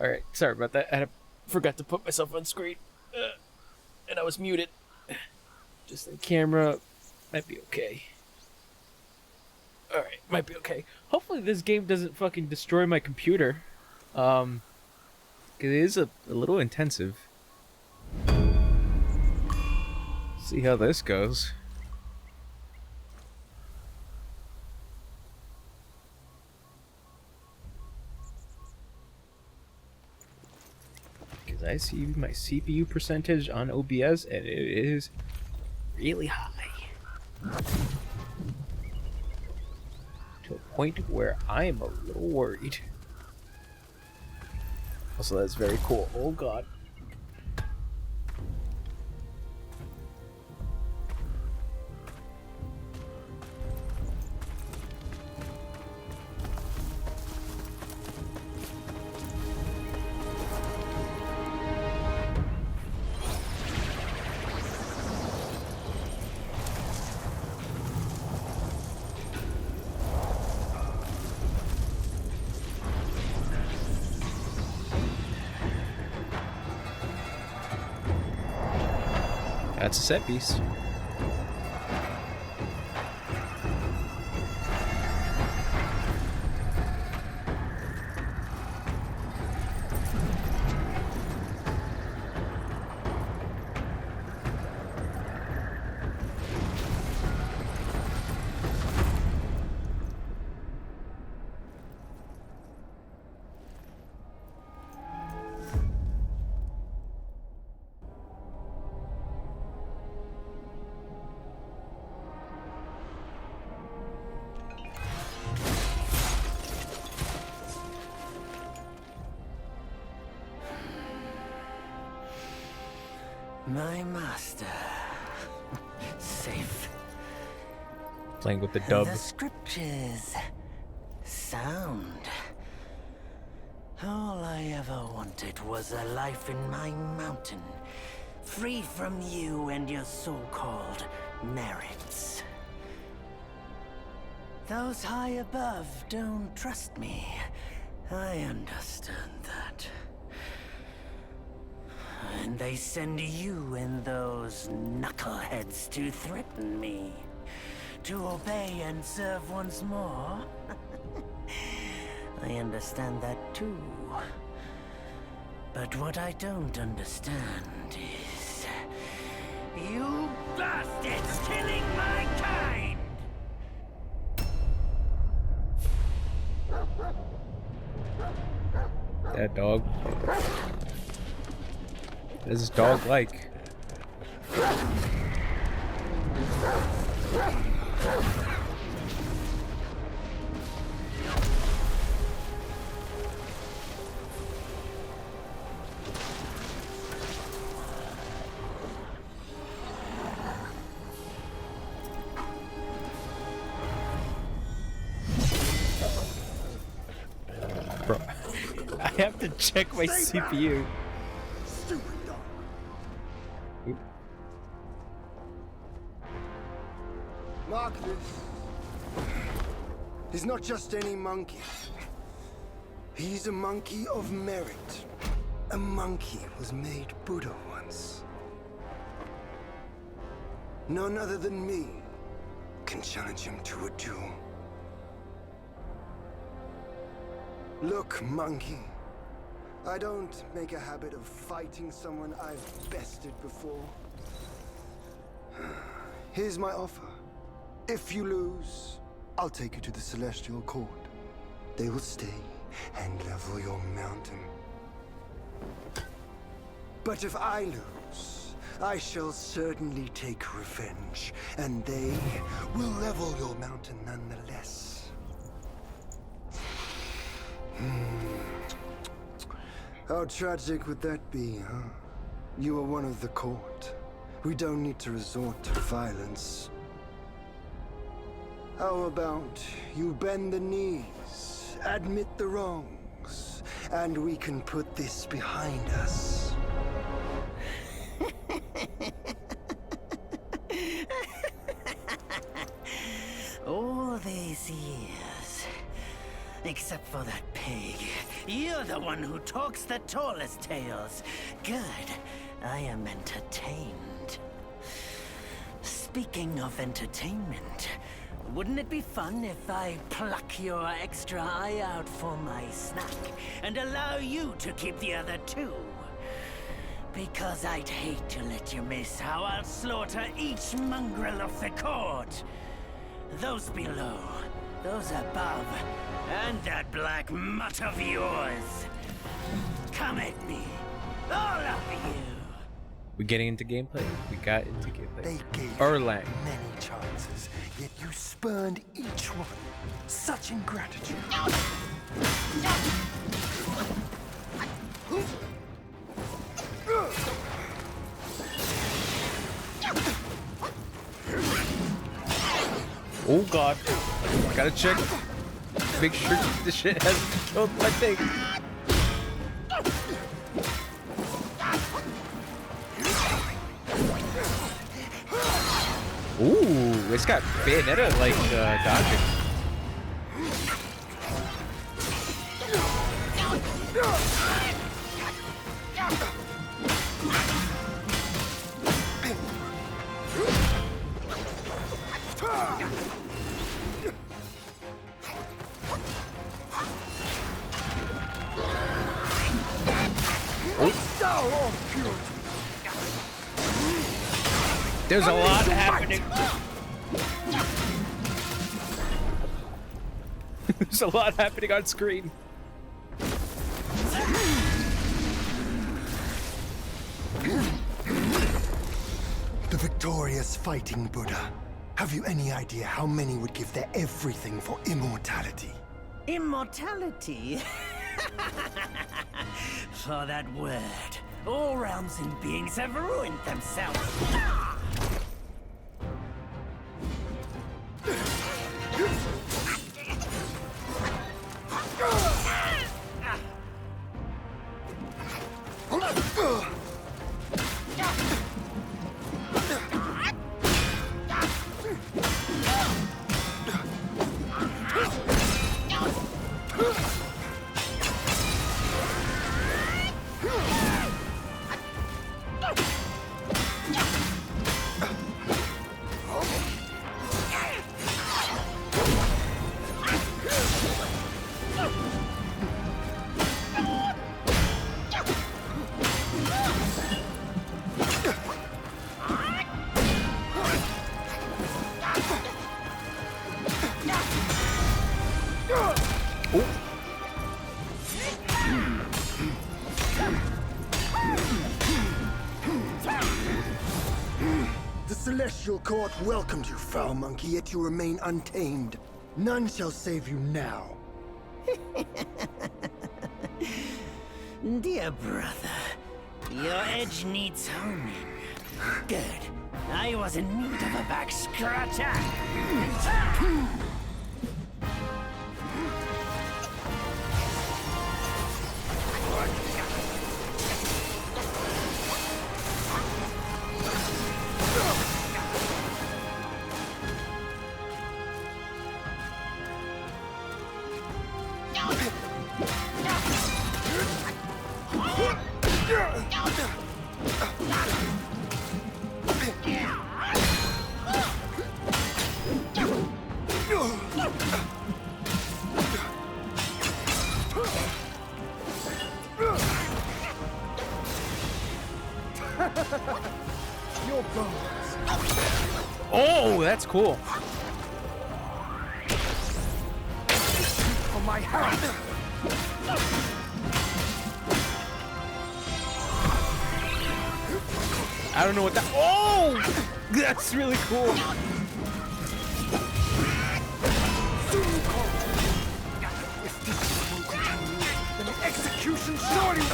Alright, sorry about that. Forgot to put myself on screen. And I was muted. Just the camera might be okay. Alright, might be okay. Hopefully this game doesn't fucking destroy my computer. Cause it is a little intensive. See how this goes. Because I see my CPU percentage on OBS and it is really high. To a point where I am a little worried. Also, that's very cool. Oh god. That's a set piece. My master. Safe. Playing with the dub. The scriptures. Sound. All I ever wanted was a life in my mountain. Free from you and your so-called merits. Those high above don't trust me. I understand that. And they send you and those knuckleheads to threaten me. To obey and serve once more. I understand that too. But what I don't understand is... you bastards killing my kind! That dog. What is this dog like? Bro, I have to check my CPU. Mark this. He's not just any monkey. He's a monkey of merit. A monkey was made Buddha once. None other than me can challenge him to a duel. Look, monkey. I don't make a habit of fighting someone I've bested before. Here's my offer. If you lose, I'll take you to the Celestial Court. They will stay and level your mountain. But if I lose, I shall certainly take revenge, and they will level your mountain nonetheless. How tragic would that be, huh? You are one of the court. We don't need to resort to violence. How about you bend the knees, admit the wrongs, and we can put this behind us. All these years, except for that pig. You're the one who talks the tallest tales. Good. I am entertained. Speaking of entertainment, wouldn't it be fun if I pluck your extra eye out for my snack and allow you to keep the other two? Because I'd hate to let you miss how I'll slaughter each mongrel of the court. Those below, those above, and that black mutt of yours. Come at me, all of you. We getting into gameplay? We got into gameplay. They gave Erlang. you many chances, yet you spurned each one. Such ingratitude. Oh god. Gotta check. Make sure this shit hasn't killed my thing. Ooh, it's got Bayonetta like dodging. There's a lot happening. There's a lot happening on screen. The victorious fighting Buddha. Have you any idea how many would give their everything for immortality? Immortality? For that word, all realms and beings have ruined themselves. The Celestial Court welcomed you, foul monkey, yet you remain untamed. None shall save you now. Dear brother, your edge needs honing. Good. I was in need of a back scratcher. Your bones. Oh, that's cool. On my hand. I don't know what that. Oh, that's really cool. If this will continue, then the execution surely.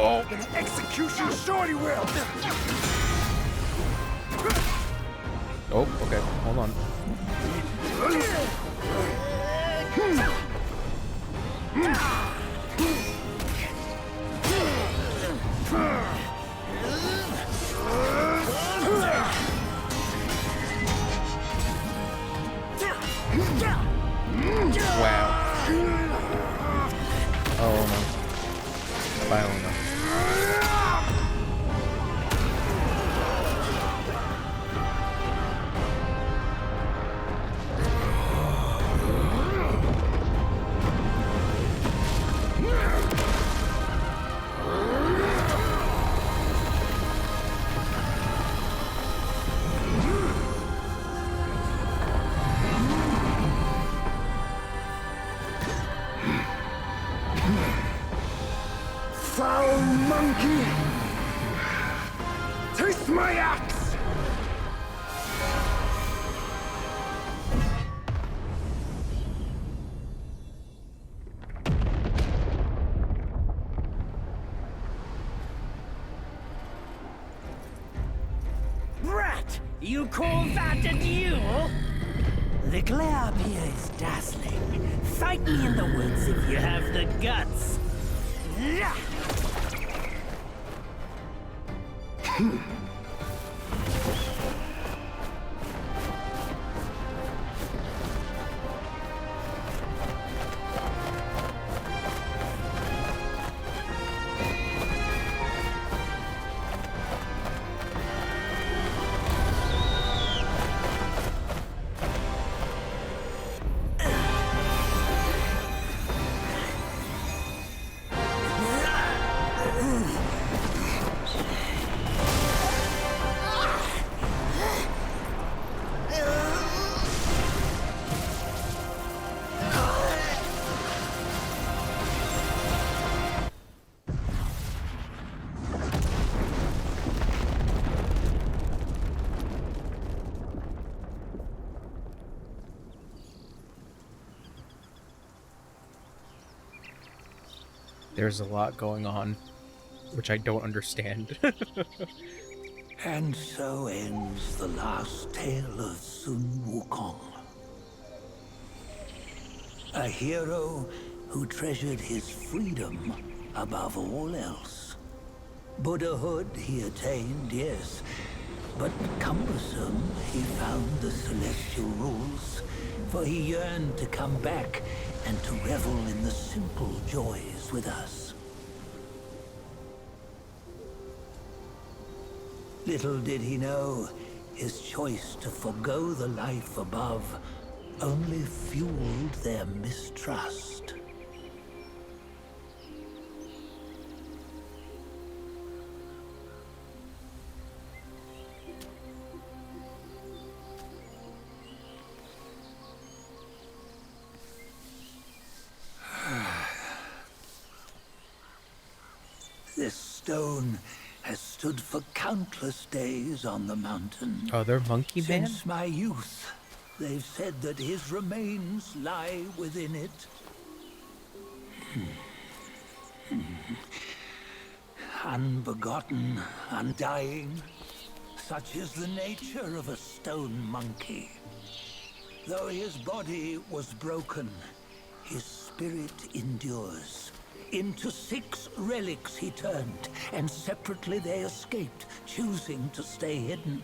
Oh, Then the execution surely will. oh, okay. Hold on. Fiona. Foul monkey! Taste my axe! Brat! You call that a duel? The glare up here is dazzling. Fight me in the woods if you have the guts. Yeah. There's a lot going on, which I don't understand. And so ends the last tale of Sun Wukong. A hero who treasured his freedom above all else. Buddhahood he attained, yes, but cumbersome he found the celestial rules, for he yearned to come back and to revel in the simple joys with us. Little did he know, his choice to forgo the life above only fueled their mistrust. This stone has stood for countless days on the mountain. Oh, they're Monkey Man? Since my youth, they've said that his remains lie within it. Unbegotten, undying, such is the nature of a stone monkey. Though his body was broken, his spirit endures. Into 6 relics he turned, and separately they escaped, choosing to stay hidden.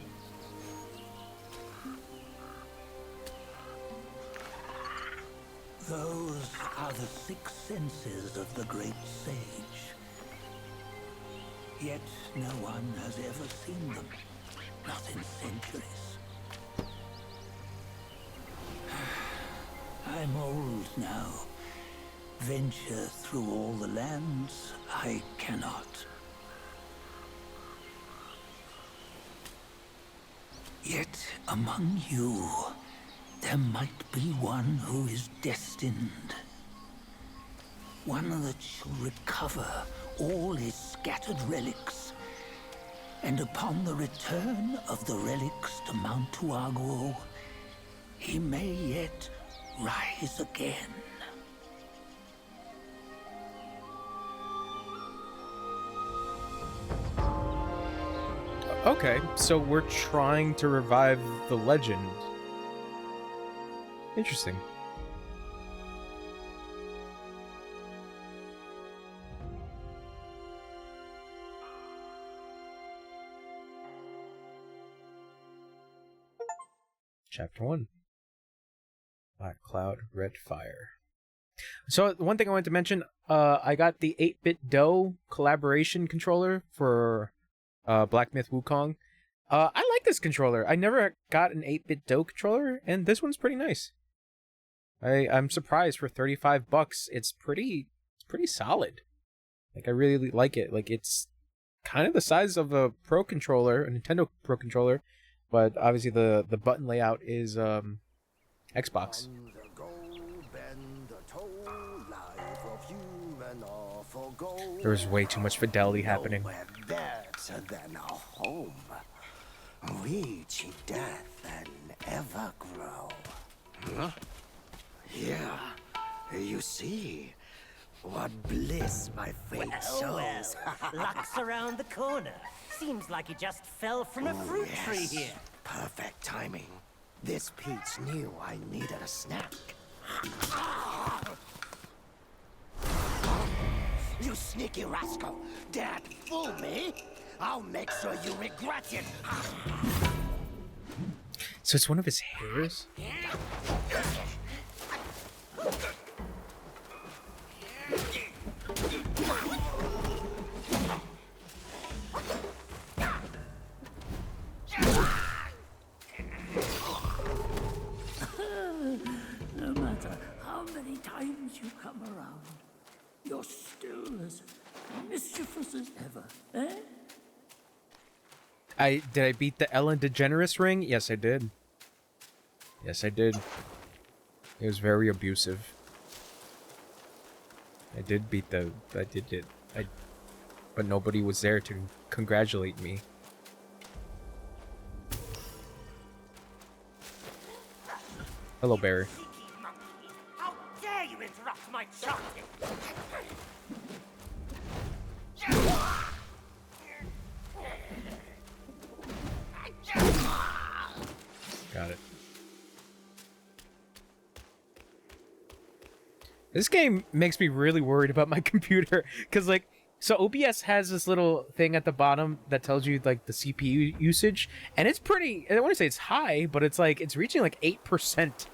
Those are the 6 senses of the great sage. Yet no one has ever seen them, not in centuries. I'm old now. Venture through all the lands I cannot. Yet among you, there might be one who is destined. One that shall recover all his scattered relics. And upon the return of the relics to Mount Tuaguo, he may yet rise again. Okay, so we're trying to revive the legend. Interesting. Chapter 1. Black Cloud, Red Fire. So one thing I wanted to mention, I got the 8-bit Do collaboration controller for Black Myth Wukong. I like this controller. I never got an 8-bit Do controller, and this one's pretty nice. I'm surprised for $35. It's pretty solid. Like, I really like it. Like, it's kind of the size of a Pro controller, a Nintendo Pro controller, but obviously the button layout is Xbox. There's way too much fidelity happening. Better than a home. Reach death and ever grow. Huh? Yeah, you see what bliss my fate shows. Luck's around the corner. Seems like he just fell from a fruit tree here. Perfect timing. This peach knew I needed a snack. You sneaky rascal! Dare to fool me? I'll make sure you regret it. So it's one of his hairs? No matter how many times you come around, you're still as mischievous as ever, eh? Did I beat the Ellen DeGeneres ring? Yes, I did. Yes, I did. It was very abusive. I did beat the... I did it. But nobody was there to congratulate me. Hello, Barry. How dare you interrupt my chocolate? Got it. This game makes me really worried about my computer, because, like, so OBS has this little thing at the bottom that tells you, like, the CPU usage, and it's pretty, I don't want to say it's high, but it's like, it's reaching like 8%.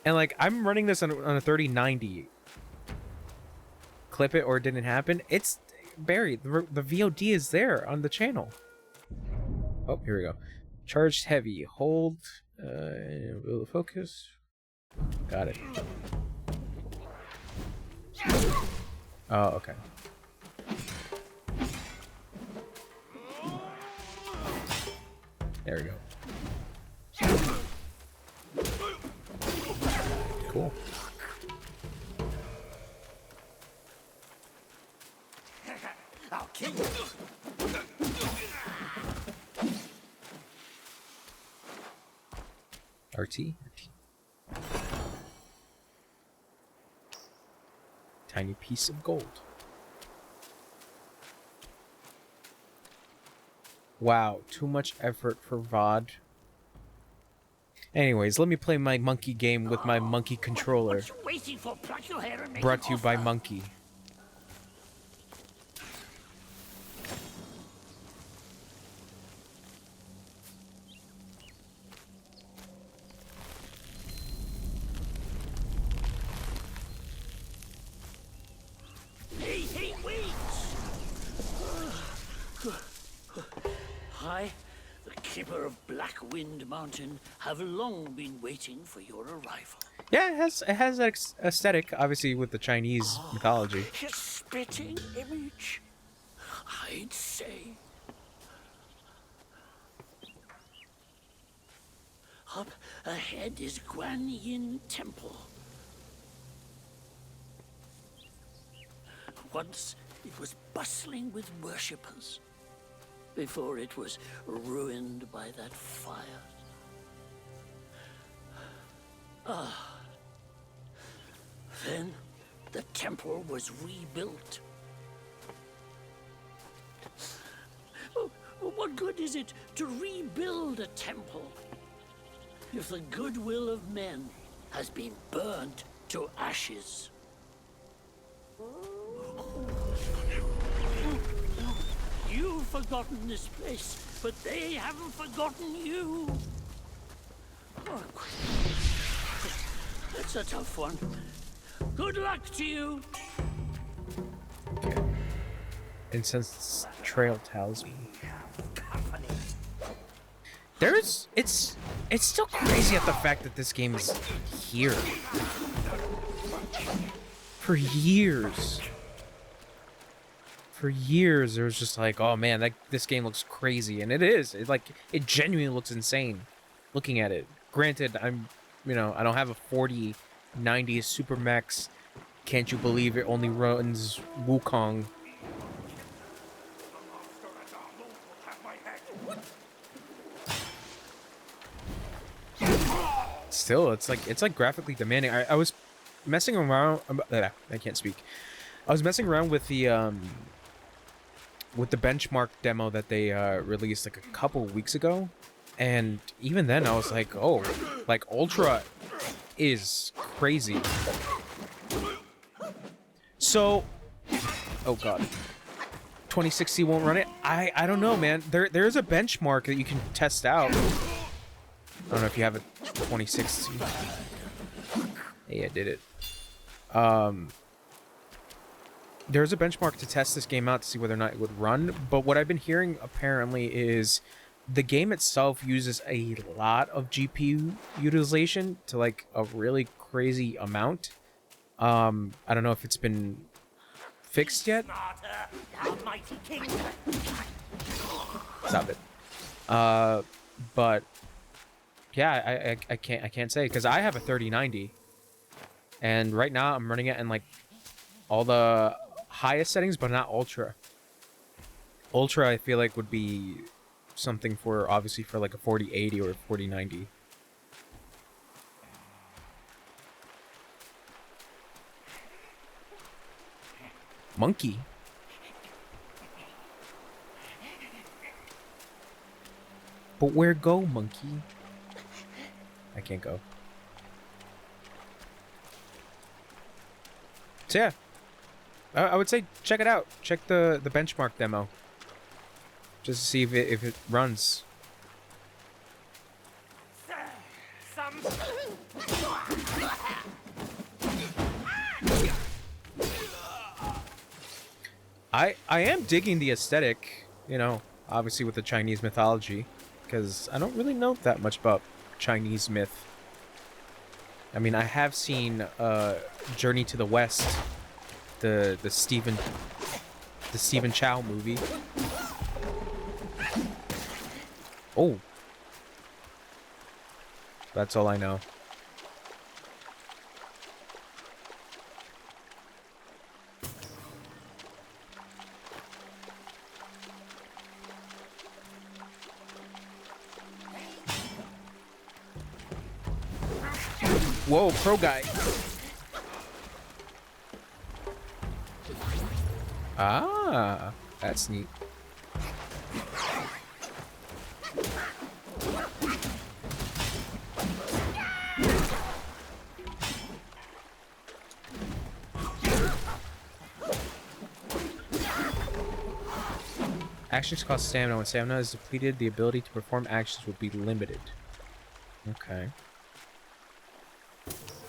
And, like, I'm running this on a 3090. Clip it or it didn't happen. It's, Barry, the VOD is there on the channel. Oh, here we go. Charged heavy. Hold. Will focus. Got it. Oh, okay. There we go. Cool. I'll kill you. RT? Tiny piece of gold. Wow, too much effort for VOD. Anyways, let me play my monkey game with my monkey controller. What you waiting for? Pluck your hair and make Brought an to you by offer. Monkey. Hey, wait! I, the keeper of Blackwind Mountain, have long been waiting for your arrival. Yeah, it has that aesthetic, obviously, with the Chinese mythology. His spitting image, I'd say. Up ahead is Guan Yin Temple. Once it was bustling with worshippers, before it was ruined by that fire. Then the temple was rebuilt. Oh, what good is it to rebuild a temple if the goodwill of men has been burnt to ashes? You've forgotten this place, but they haven't forgotten you. It's a tough one. Good luck to you. Okay. Incense trail talisman. It's still crazy at the fact that this game is here. For years. For years, it was just like, oh man, this game looks crazy, and it is. It genuinely looks insane, looking at it. Granted, I don't have a 4090 Super Max. Can't you believe it only runs Wukong? Still, it's like graphically demanding. I was messing around. I can't speak. I was messing around with the benchmark demo that they released like a couple weeks ago, and even then I was like, oh, like Ultra is crazy. So, oh god, 2060 won't run it. I don't know, man. There's a benchmark that you can test out. I don't know if you have a 2060. Hey, I did it. There's a benchmark to test this game out to see whether or not it would run, but what I've been hearing apparently is the game itself uses a lot of GPU utilization to like a really crazy amount. I don't know if it's been fixed yet. Stop it. But yeah, I can't say, because I have a 3090, and right now I'm running it in like all the highest settings, but not ultra. Ultra, I feel like, would be something for, obviously, for like a 4080 or a 4090. Monkey. But where go, monkey? I can't go. So yeah, I would say check it out. Check the benchmark demo, just to see if it runs. I am digging the aesthetic, you know, obviously with the Chinese mythology, because I don't really know that much about Chinese myth. I mean, I have seen Journey to the West, the Stephen Chow movie. Oh, that's all I know. Whoa, pro guy. Ah, that's neat. Actions cost stamina. When stamina is depleted, the ability to perform actions will be limited. Okay.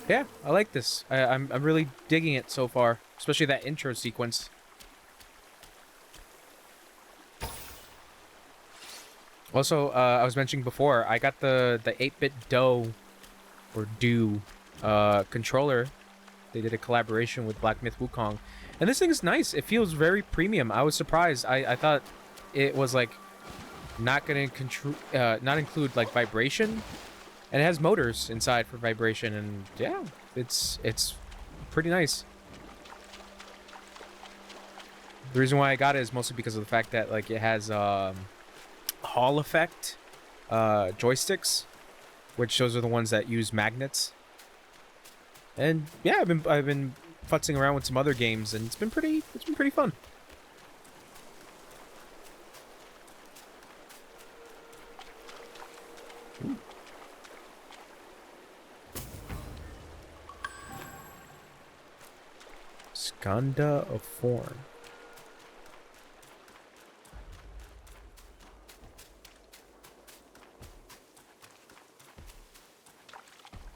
Yeah, I like this. I'm really digging it so far, especially that intro sequence. Also, I was mentioning before, I got the 8-bit Do controller. They did a collaboration with Black Myth Wukong, and this thing is nice. It feels very premium. I was surprised. I thought it was like not gonna not include like vibration. And it has motors inside for vibration, and yeah, it's pretty nice. The reason why I got it is mostly because of the fact that like it has Hall effect joysticks, which those are the ones that use magnets. And yeah, I've been futzing around with some other games, and it's been pretty fun. Ooh. Skanda of Form.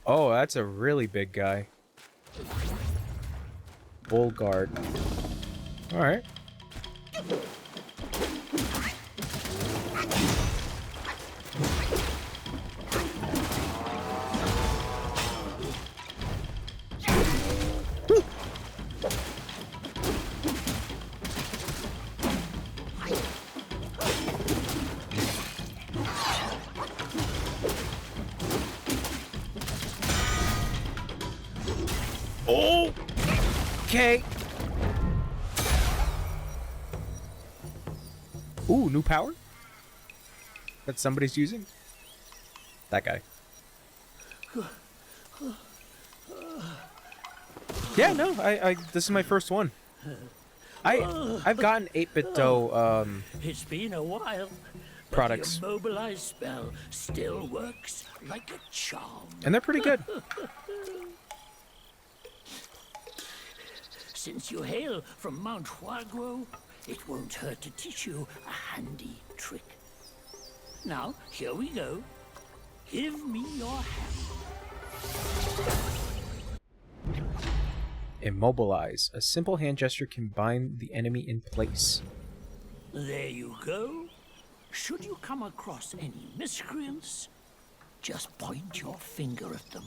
Oh, that's a really big guy. Bull guard. Alright. Oh! Okay. Ooh, new power? That somebody's using? That guy. Yeah, no, I this is my first one. I've gotten 8-bit dough It's been a while. But products, the immobilized spell still works like a charm. and they're pretty good. Since you hail from Mount Huaguo, it won't hurt to teach you a handy trick. Now, here we go. Give me your hand. Immobilize. A simple hand gesture can bind the enemy in place. There you go. Should you come across any miscreants, just point your finger at them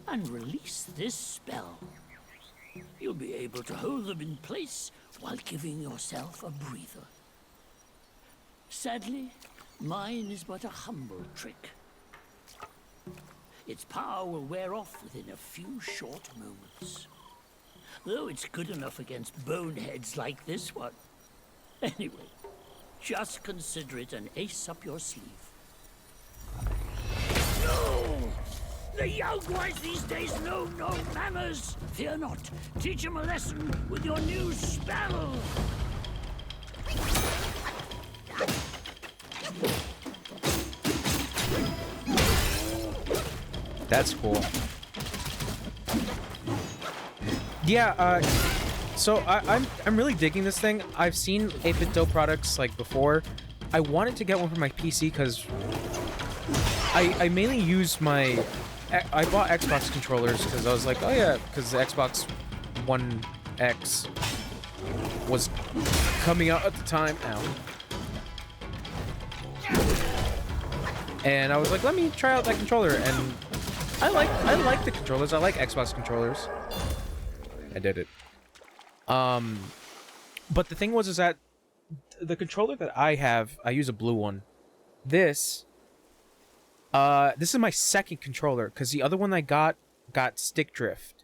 and release this spell. You'll be able to hold them in place while giving yourself a breather. Sadly, mine is but a humble trick. Its power will wear off within a few short moments. Though it's good enough against boneheads like this one. Anyway, just consider it an ace up your sleeve. No! The young boys these days know no manners! Fear not. Teach them a lesson with your new spell! That's cool. Yeah, so I'm really digging this thing. I've seen 8-bit dough products like before. I wanted to get one for my PC because I mainly use my... I bought Xbox controllers because I was like, oh yeah, because the Xbox One X was coming out at the time. Ow. And I was like, let me try out that controller, and I like the controllers. I like Xbox controllers. I did it. But the thing was is that the controller that I have, I use a blue one. This is my second controller because the other one I got stick drift.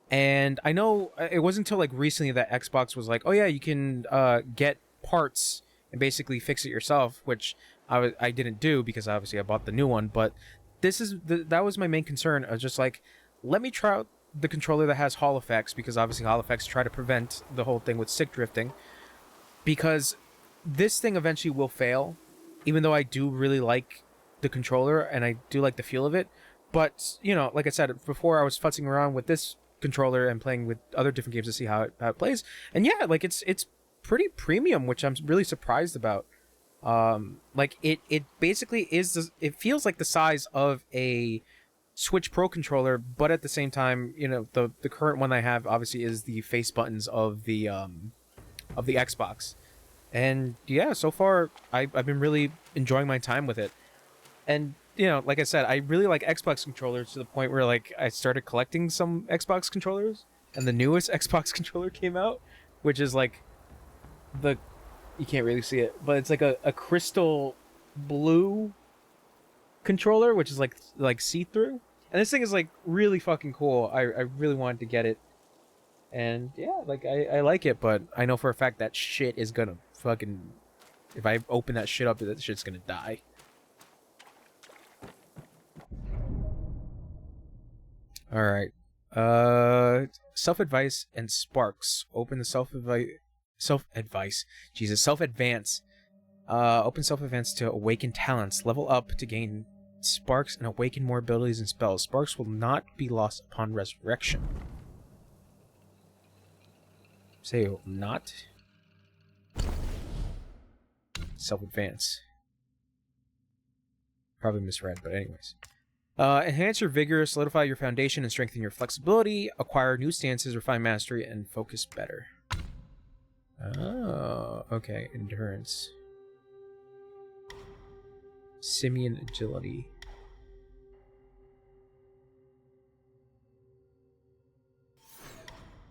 And I know it wasn't until like recently that Xbox was like, oh yeah, you can get parts and basically fix it yourself, which I didn't do because obviously I bought the new one. But that was my main concern. I was just like, let me try out the controller that has Hall effects, because obviously Hall effects try to prevent the whole thing with stick drifting, because this thing eventually will fail, even though I do really like the controller and I do like the feel of it. But you know, like I said before, I was futzing around with this controller and playing with other different games to see how it plays, and yeah, like it's pretty premium, which I'm really surprised about. Like it basically is, it feels like the size of a Switch Pro controller, but at the same time, you know, the current one I have obviously is the face buttons of the Xbox. And yeah, so far I've been really enjoying my time with it. And you know, like I said, I really like Xbox controllers to the point where like I started collecting some Xbox controllers, and the newest Xbox controller came out, which is like you can't really see it, but it's like a crystal blue controller, which is like see-through. And this thing is like really fucking cool. I really wanted to get it. And yeah, like I like it, but I know for a fact that shit is gonna fucking, if I open that shit up, that shit's gonna die. Alright. Self-advice and sparks. Open the self-advice. Jesus, self-advance. Open self-advance to awaken talents. Level up to gain sparks and awaken more abilities and spells. Sparks will not be lost upon resurrection. Say it will not. Self-advance. Probably misread, but anyways. Enhance your vigor, solidify your foundation, and strengthen your flexibility. Acquire new stances, refine mastery, and focus better. Oh, okay. Endurance. Simian agility.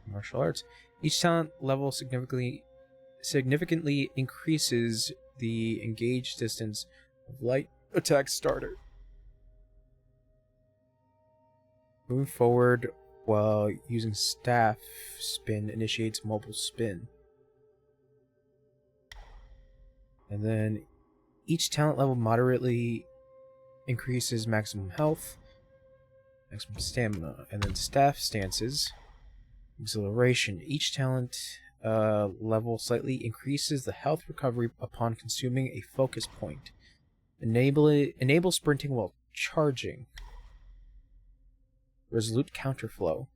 Martial arts. Each talent level significantly increases the engaged distance of light attack starter. Moving forward while using staff spin initiates mobile spin. And then each talent level moderately increases maximum health, maximum stamina, and then staff stances. Exhilaration. Each talent level slightly increases the health recovery upon consuming a focus point. Enable sprinting while charging. Resolute counterflow.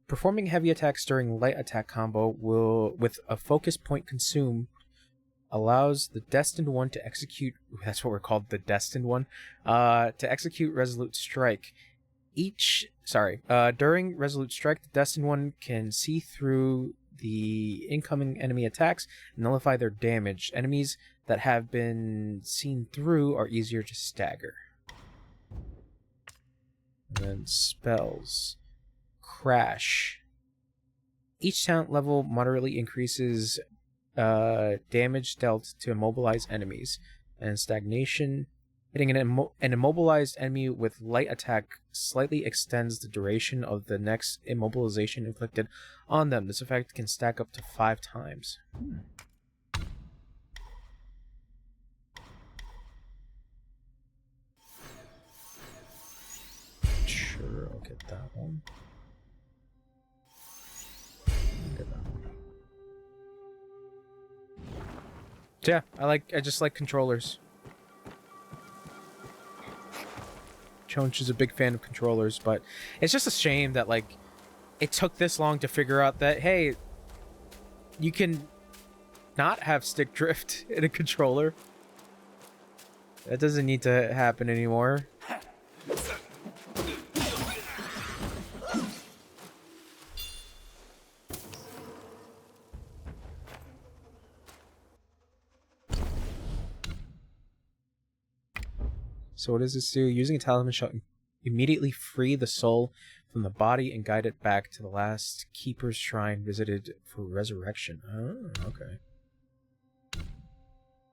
Performing heavy attacks during light attack combo will, with a focus point consumed, allows the Destined One to execute... That's what we're called, the Destined One. To execute Resolute Strike. During Resolute Strike, the Destined One can see through the incoming enemy attacks and nullify their damage. Enemies that have been seen through are easier to stagger. And then spells. Crash. Each talent level moderately increases damage dealt to immobilize enemies. And stagnation. Hitting an immobilized enemy with light attack slightly extends the duration of the next immobilization inflicted on them. This effect can stack up to 5 times. Sure, I'll get that one. Get that one. So yeah, I just like controllers. Chonch is a big fan of controllers, but it's just a shame that, like, it took this long to figure out that, hey, you can not have stick drift in a controller. That doesn't need to happen anymore. So what does this do? Using a talisman shall immediately free the soul from the body and guide it back to the last keeper's shrine visited for resurrection. Oh, okay.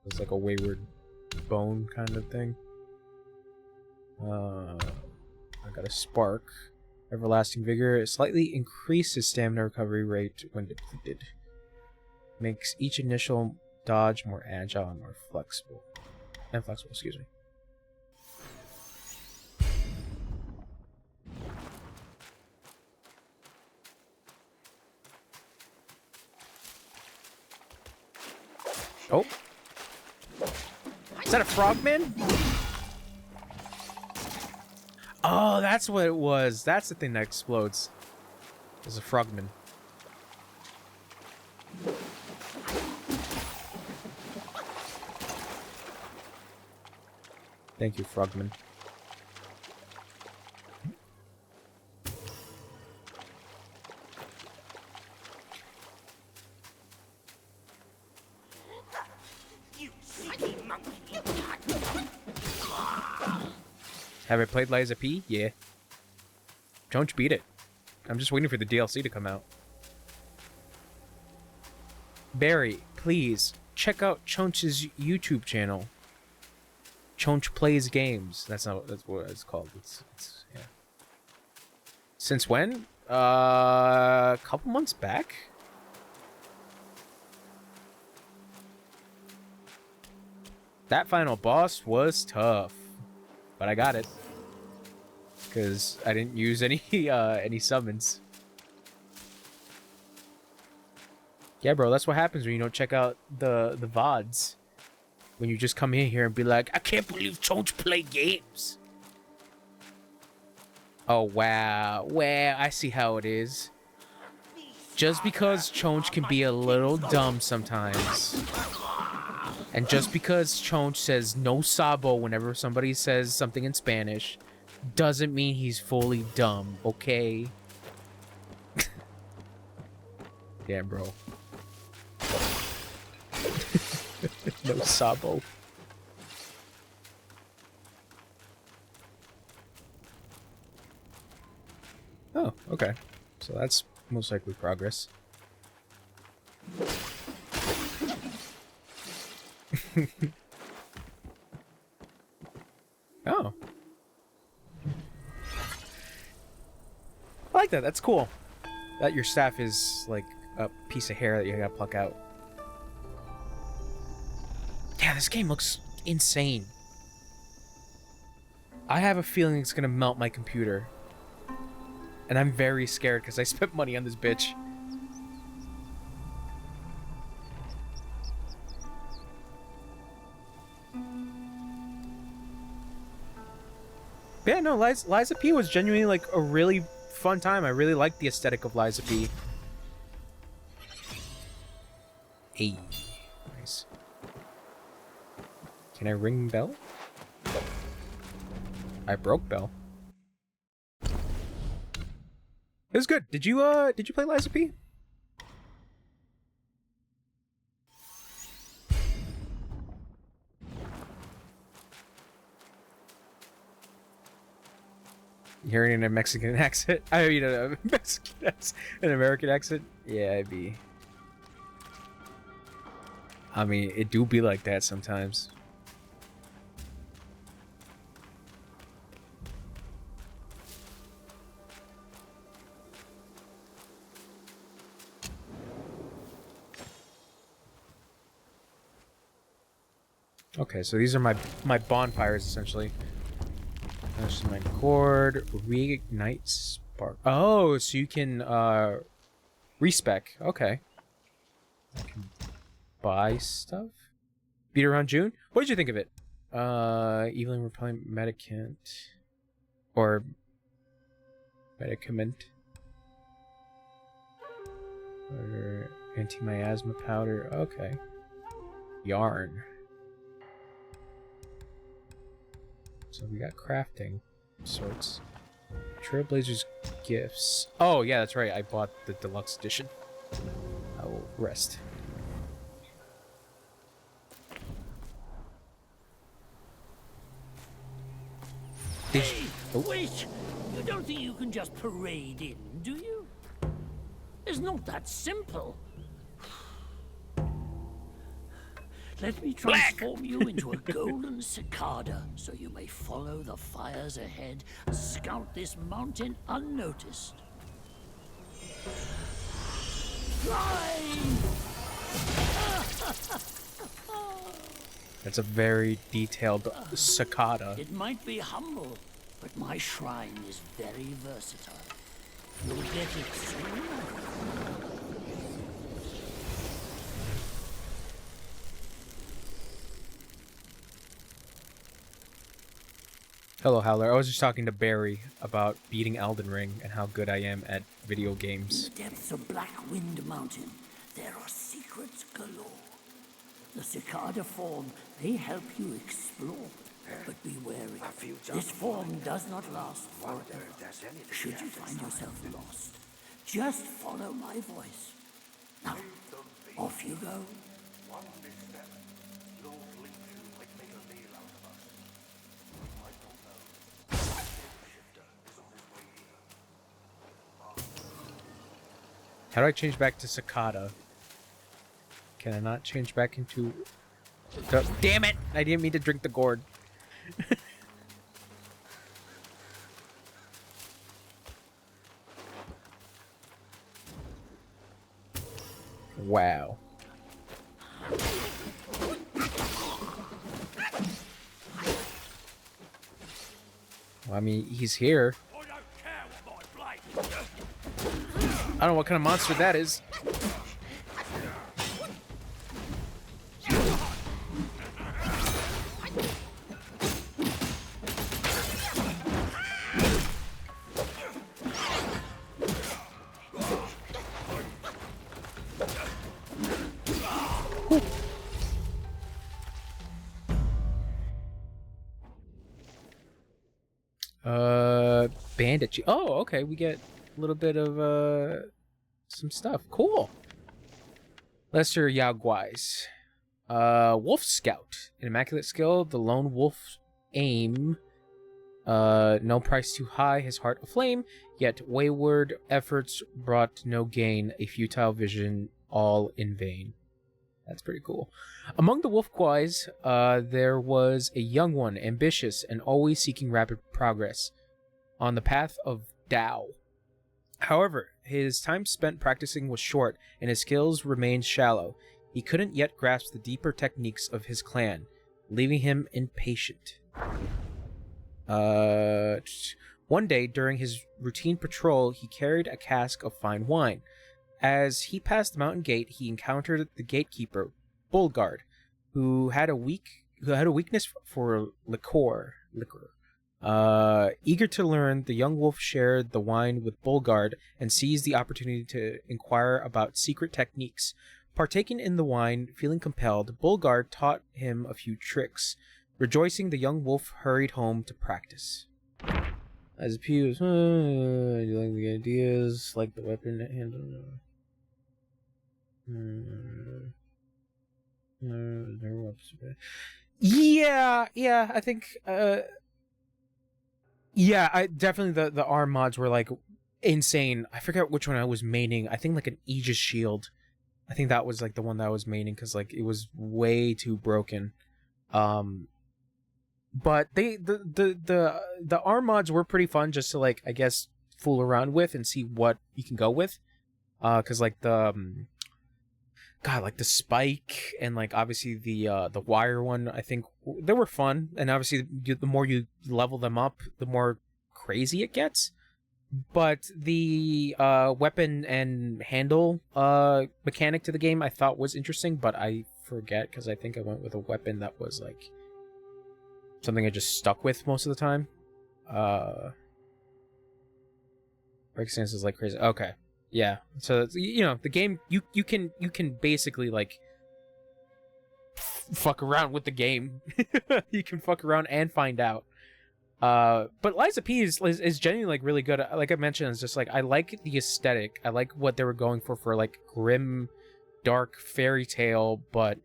It's like a wayward bone kind of thing. I got a spark. Everlasting vigor. It slightly increases stamina recovery rate when depleted. Makes each initial dodge more agile and more flexible. Excuse me. Oh. Is that a frogman? Oh, that's what it was. That's the thing that explodes. It's a frogman. Thank you, frogman. Have I played Liza P? Yeah. Chonch beat it. I'm just waiting for the DLC to come out. Barry, please, check out Chonch's YouTube channel. Chonch Plays Games. That's what it's called. It's yeah. Since when? A couple months back? That final boss was tough. But I got it. Because I didn't use any summons. Yeah, bro, that's what happens when you don't check out the VODs. When you just come in here and be like, I can't believe Chonch play games. Oh, wow. Well, I see how it is. Just because Chonch can be a little dumb sometimes. And just because Chonch says no sabo whenever somebody says something in Spanish, doesn't mean he's fully dumb, okay? Damn, bro. No sabo. Oh, okay. So that's most likely progress. Oh. I like that. That's cool. That your staff is like a piece of hair that you gotta pluck out. Yeah, this game looks insane. I have a feeling it's gonna melt my computer. And I'm very scared because I spent money on this bitch. Yeah, no, Liza P was genuinely like a really fun time. I really liked the aesthetic of Liza P. Hey, nice. Can I ring bell? I broke bell. It was good. Did you play Liza P? Hearing in a Mexican accent? I mean, a Mexican accent, an American accent? Yeah, it'd be. I mean, it do be like that sometimes. Okay, so these are my bonfires essentially. There's my cord. Reignite spark. Oh, so you can respec. Okay. I can buy stuff. Beat around June. What did you think of it? Evelyn repelling medicament or medicament or anti-miasma powder. Okay. Yarn. So we got crafting sorts. Trailblazers gifts. Oh yeah, that's right. I bought the deluxe edition. I will rest. Hey, wait! You don't think you can just parade in, do you? It's not that simple. Let me transform you into a golden cicada so you may follow the fires ahead and scout this mountain unnoticed. Fly! That's a very detailed cicada. It might be humble, but my shrine is very versatile. You'll get it soon. Hello, Howler. I was just talking to Barry about beating Elden Ring and how good I am at video games. In the depths of Black Wind Mountain, there are secrets galore. The cicada form may help you explore, but be wary. This form does not last forever. Should you find yourself lost, just follow my voice. Now, off you go. How do I change back to cicada? Can I not change back into... Damn it! I didn't mean to drink the gourd. Wow. Well, I mean, he's here. I don't know what kind of monster that is. bandit. Oh, okay. We get a little bit of some stuff. Cool. Lesser Yao Guais. Wolf Scout. An immaculate skill. The lone wolf aim. No price too high. His heart aflame. Yet wayward efforts brought no gain. A futile vision, all in vain. That's pretty cool. Among the wolf guys, there was a young one, ambitious and always seeking rapid progress on the path of Tao. However, his time spent practicing was short, and his skills remained shallow. He couldn't yet grasp the deeper techniques of his clan, leaving him impatient. One day, during his routine patrol, he carried a cask of fine wine. As he passed the mountain gate, he encountered the gatekeeper, Bulgard, who had a weakness for liquor. Eager to learn, the young wolf shared the wine with Bulgard and seized the opportunity to inquire about secret techniques. Partaking in the wine, feeling compelled, Bulgard taught him a few tricks. Rejoicing, the young wolf hurried home to practice. As a P was, you like the ideas, like the weapon handle. Yeah, I think, yeah, I definitely the arm mods were like insane. I forget which one I was maining. I think like an Aegis shield. I think that was like the one that I was maining because like it was way too broken. But the arm mods were pretty fun just to like I guess fool around with and see what you can go with. Because like the like the spike and like obviously the wire one, I think they were fun, and obviously the more you level them up, the more crazy it gets. But the weapon and handle mechanic to the game I thought was interesting, but I forget because I think I went with a weapon that was like something I just stuck with most of the time. Break stance is like crazy. Okay. Yeah, so you know the game. You can basically like fuck around with the game. You can fuck around and find out. But Liza P is genuinely like really good. Like I mentioned, it's just like I like the aesthetic. I like what they were going for like grim, dark fairy tale, but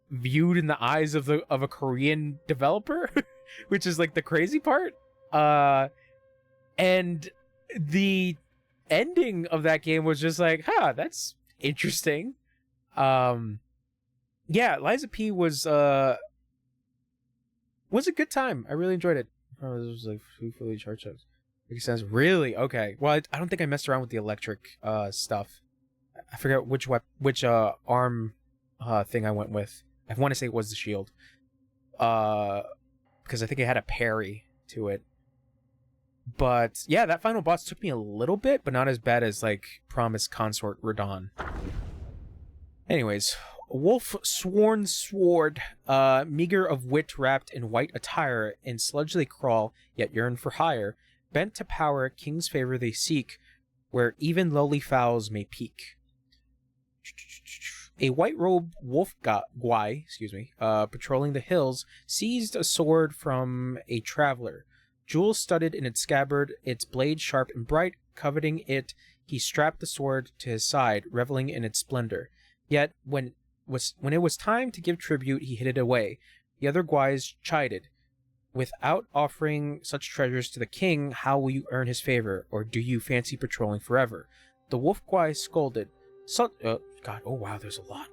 viewed in the eyes of a Korean developer, which is like the crazy part. And the ending of that game was just like, that's interesting. Yeah, Liza P was a good time. I really enjoyed it. Oh, this was like fully charged up. Makes sense. Really? Okay. Well, I don't think I messed around with the electric stuff. I forget which arm thing I went with. I want to say it was the shield. Because I think it had a parry to it. But yeah, that final boss took me a little bit, but not as bad as like Promised Consort Radon. Anyways, Wolf Sworn Sword, meager of wit wrapped in white attire, in sludge they crawl, yet yearn for higher. Bent to power, king's favor they seek, where even lowly fowls may peek. A white-robed wolf guai, patrolling the hills, seized a sword from a traveler. Jewels studded in its scabbard, its blade sharp and bright, coveting it, he strapped the sword to his side, reveling in its splendor. Yet, when it was time to give tribute, he hid it away. The other guais chided. Without offering such treasures to the king, how will you earn his favor, or do you fancy patrolling forever? The wolf guai scolded. God, oh wow, there's a lot.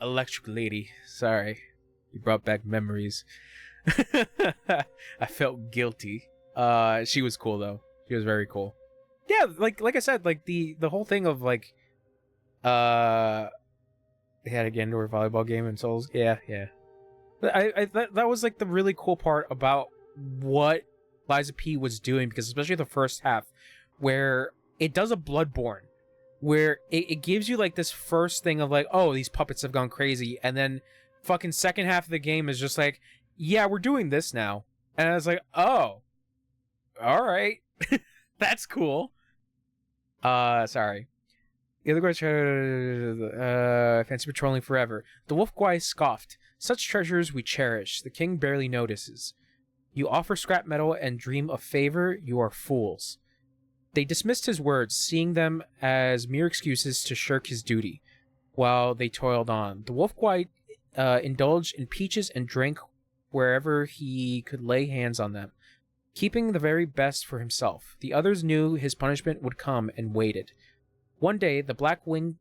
Electric Lady. Sorry. You brought back memories. I felt guilty. She was cool though. She was very cool. Yeah, like I said, like the whole thing of like they had a indoor volleyball game in Souls. Yeah. That was like the really cool part about what Liza P was doing, because especially the first half where it does a Bloodborne, where it gives you like this first thing of like, oh, these puppets have gone crazy, and then fucking second half of the game is just like, yeah, we're doing this now. And I was like, oh, all right. That's cool. Sorry. The other guy fancy patrolling forever. The wolf guai scoffed. Such treasures we cherish, the king barely notices. You offer scrap metal and dream of favor, you are fools. They dismissed his words, seeing them as mere excuses to shirk his duty, while they toiled on. The wolf guy indulged in peaches and drank wherever he could lay hands on them, keeping the very best for himself. The others knew his punishment would come and waited. One day, the Black Wind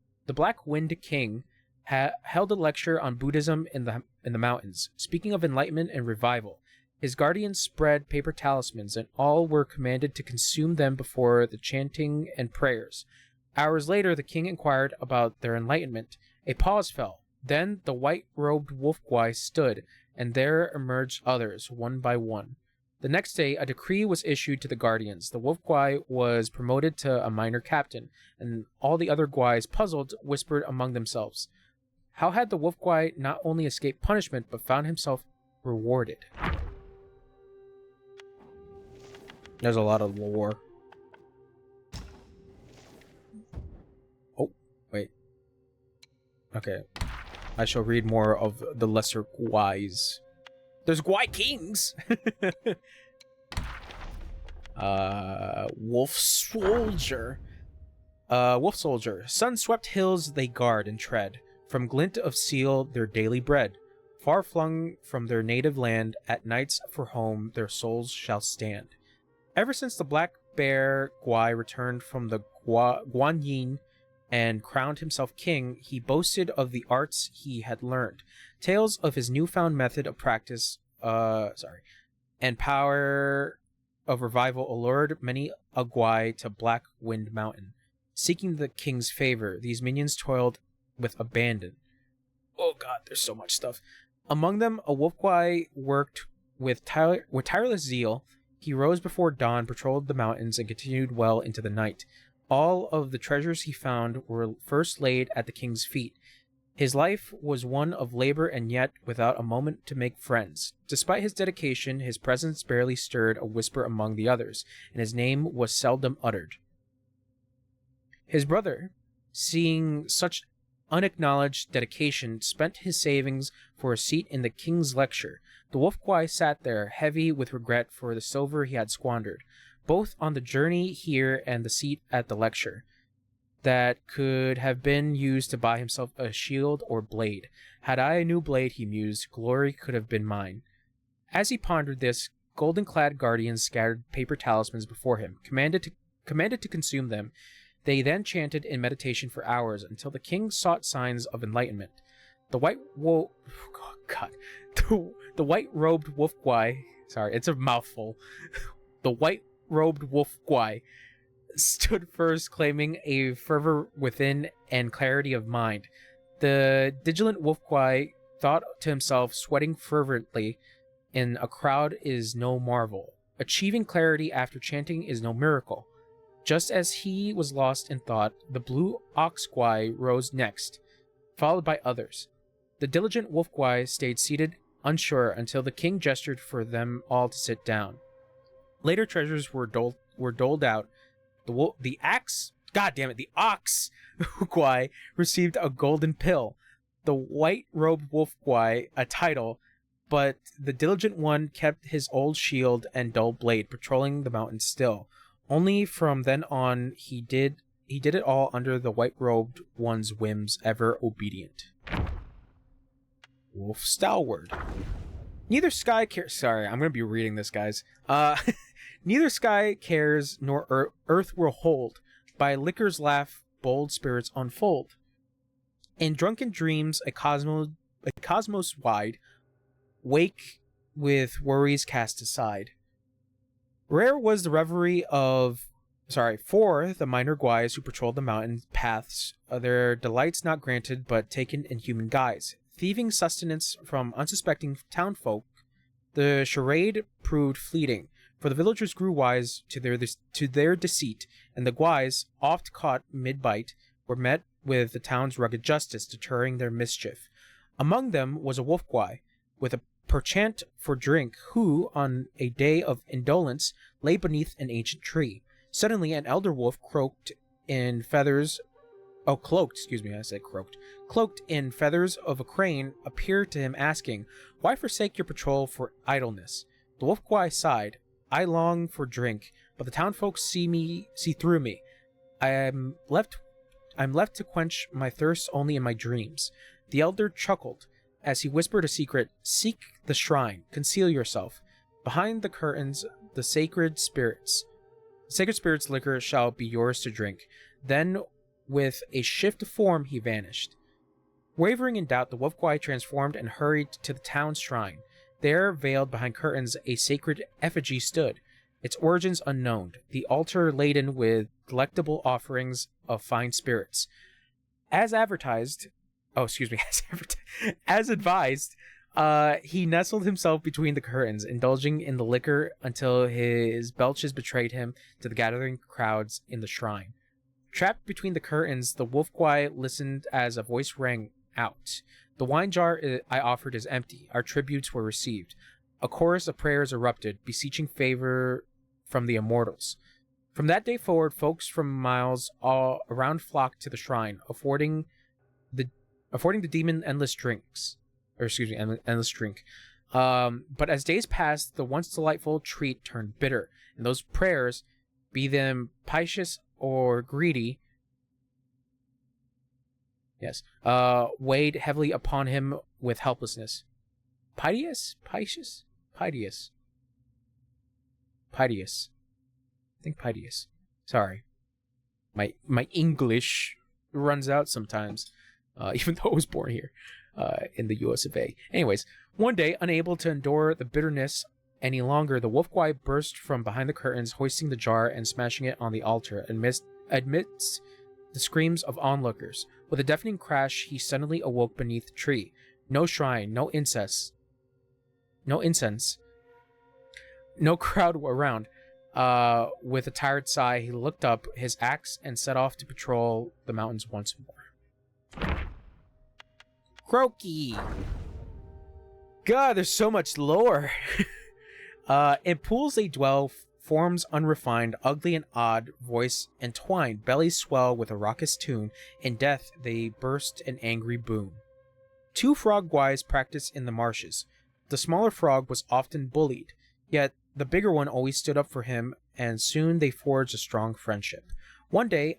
King held a lecture on Buddhism in the mountains, speaking of enlightenment and revival. His guardians spread paper talismans, and all were commanded to consume them before the chanting and prayers. Hours later, the king inquired about their enlightenment. A pause fell. Then the white-robed wolf guy stood, and there emerged others, one by one. The next day, a decree was issued to the guardians. The wolf guy was promoted to a minor captain, and all the other guys, puzzled, whispered among themselves. How had the wolf guy not only escaped punishment, but found himself rewarded? There's a lot of lore. Oh, wait. Okay. I shall read more of the lesser guys. There's Gwai Kings! Wolf Soldier. Wolf Soldier. Sun-swept hills they guard and tread. From glint of seal their daily bread. Far flung from their native land, at nights for home their souls shall stand. Ever since the Black Bear Gwai returned from the Guanyin and crowned himself king, he boasted of the arts he had learned. Tales of his newfound method of practice, and power of revival allured many a Gwai to Black Wind Mountain. Seeking the king's favor, these minions toiled with abandon. Oh god, there's so much stuff. Among them, a wolf Gwai worked with tireless zeal. He rose before dawn, patrolled the mountains, and continued well into the night. All of the treasures he found were first laid at the king's feet. His life was one of labor, and yet without a moment to make friends. Despite his dedication, his presence barely stirred a whisper among the others, and his name was seldom uttered. His brother, seeing such unacknowledged dedication, spent his savings for a seat in the king's lecture. The wolf Gwai sat there, heavy with regret for the silver he had squandered, both on the journey here and the seat at the lecture, that could have been used to buy himself a shield or blade. Had I a new blade, he mused, glory could have been mine. As he pondered this, golden-clad guardians scattered paper talismans before him, commanded to consume them. They then chanted in meditation for hours until the king sought signs of enlightenment. The the white-robed wolf Gwai, sorry, it's a mouthful. The white-robed wolf Gwai stood first, claiming a fervor within and clarity of mind. The vigilant wolf Gwai thought to himself, sweating fervently in a crowd is no marvel. Achieving clarity after chanting is no miracle. Just as he was lost in thought, the blue ox Gwai rose next, followed by others. The diligent wolf Gwai stayed seated, unsure, until the king gestured for them all to sit down. Later treasures were doled out. The ox Gwai received a golden pill. The white-robed wolf Gwai a title, but the diligent one kept his old shield and dull blade, patrolling the mountains still. Only from then on he did it all under the white-robed one's whims, ever obedient. Wolf Stalwart. Neither sky cares. Sorry, I'm gonna be reading this, guys. Neither sky cares nor earth will hold. By liquor's laugh, bold spirits unfold. In drunken dreams, a cosmos wide, wake with worries cast aside. Rare was the reverie for the minor Gwais who patrolled the mountain paths, their delights not granted but taken in human guise. Thieving sustenance from unsuspecting townfolk, the charade proved fleeting, for the villagers grew wise to their deceit, and the Gwais, oft caught mid-bite, were met with the town's rugged justice, deterring their mischief. Among them was a wolf Gwai, with a perchant for drink, who, on a day of indolence, lay beneath an ancient tree. Suddenly an elder wolf croaked in feathers cloaked, excuse me, I said croaked. Cloaked in feathers of a crane, appeared to him asking, "Why forsake your patrol for idleness?" The wolf Gwai sighed. "I long for drink, but the townfolk see through me. I'm left to quench my thirst only in my dreams." The elder chuckled as he whispered a secret. "Seek the shrine, conceal yourself. Behind the curtains, the sacred spirits' liquor shall be yours to drink." Then, with a shift of form, he vanished. Wavering in doubt, the wolf Gwai transformed and hurried to the town shrine. There, veiled behind curtains, a sacred effigy stood, its origins unknown, the altar laden with delectable offerings of fine spirits. As advised, he nestled himself between the curtains, indulging in the liquor until his belches betrayed him to the gathering crowds in the shrine. Trapped between the curtains, the wolf Gwai listened as a voice rang out. "The wine jar I offered is empty. Our tributes were received." A chorus of prayers erupted, beseeching favor from the immortals. From that day forward, folks from miles all around flocked to the shrine, affording the demon endless drink. But as days passed, the once delightful treat turned bitter, and those prayers, be them pious or greedy, weighed heavily upon him with helplessness. Piteous? Piteous? Piteous. Piteous. I think piteous. Sorry. My English runs out sometimes, even though I was born here in the US of A. Anyways, one day, unable to endure the bitterness any longer, the wolf Gwai burst from behind the curtains, hoisting the jar and smashing it on the altar amidst the screams of onlookers. With a deafening crash, he suddenly awoke beneath the tree. No shrine, no incense, no crowd around. With a tired sigh, he looked up his axe and set off to patrol the mountains once more. Croaky! God, there's so much lore! In pools they dwell, forms unrefined, ugly and odd, voice entwined, bellies swell with a raucous tune, in death they burst an angry boom. 2 frog Gwais practiced in the marshes. The smaller frog was often bullied, yet the bigger one always stood up for him, and soon they forged a strong friendship. One day,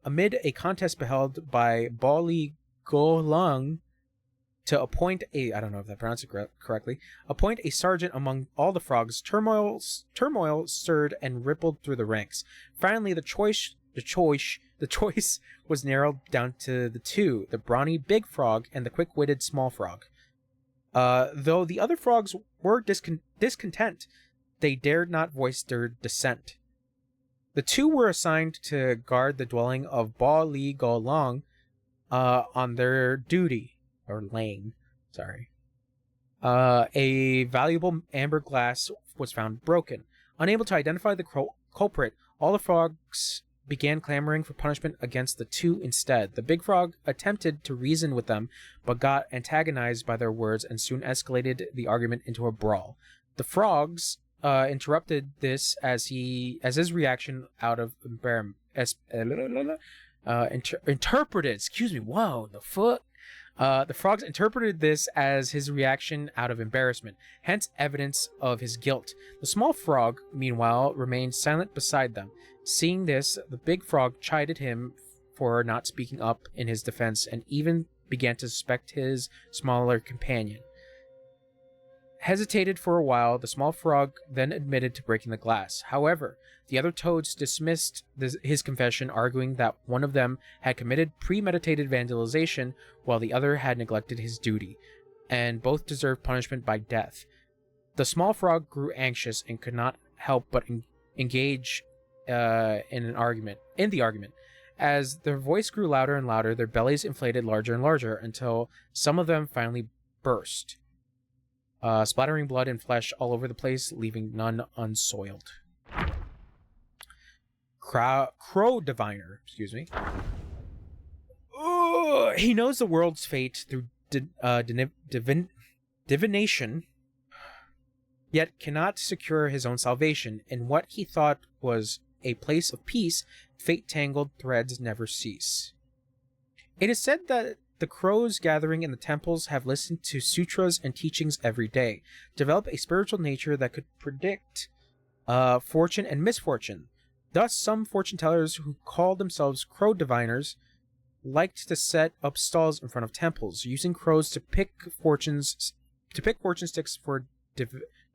amid a contest held by Bali Golang, to appoint a, I don't know if I pronounced it correctly, appoint a sergeant among all the frogs, turmoil stirred and rippled through the ranks. Finally, the choice was narrowed down to the 2, the brawny big frog and the quick-witted small frog. Though the other frogs were discontent, they dared not voice their dissent. The 2 were assigned to guard the dwelling of Ba Li Go Long on their duty. Or Lane, sorry. A valuable amber glass was found broken. Unable to identify the culprit, all the frogs began clamoring for punishment against the 2 instead. The big frog attempted to reason with them, but got antagonized by their words and soon escalated the argument into a brawl. The frogs interrupted this as his reaction out of interpreted. Excuse me. Whoa, the fuck. The frogs interpreted this as his reaction out of embarrassment, hence evidence of his guilt. The small frog, meanwhile, remained silent beside them. Seeing this, the big frog chided him for not speaking up in his defense and even began to suspect his smaller companion. Hesitated for a while, the small frog then admitted to breaking the glass. However, the other toads dismissed his confession, arguing that one of them had committed premeditated vandalization while the other had neglected his duty, and both deserved punishment by death. The small frog grew anxious and could not help but engage in the argument. As their voice grew louder and louder, their bellies inflated larger and larger until some of them finally burst, splattering blood and flesh all over the place, leaving none unsoiled. Crow Diviner, excuse me. He knows the world's fate through divination, yet cannot secure his own salvation. In what he thought was a place of peace, fate-tangled threads never cease. It is said that the crows gathering in the temples have listened to sutras and teachings every day, develop a spiritual nature that could predict fortune and misfortune. Thus, some fortune tellers who call themselves crow diviners liked to set up stalls in front of temples, using crows to pick fortune sticks for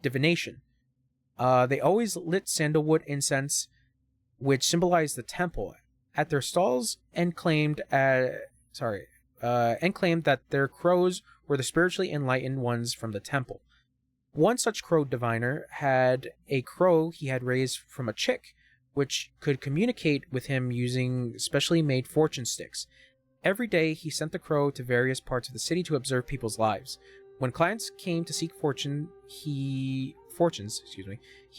divination. They always lit sandalwood incense, which symbolized the temple, at their stalls, and claimed that their crows were the spiritually enlightened ones from the temple. One such crow diviner had a crow he had raised from a chick, which could communicate with him using specially made fortune sticks. Every day, he sent the crow to various parts of the city to observe people's lives. When clients came to seek fortunes, he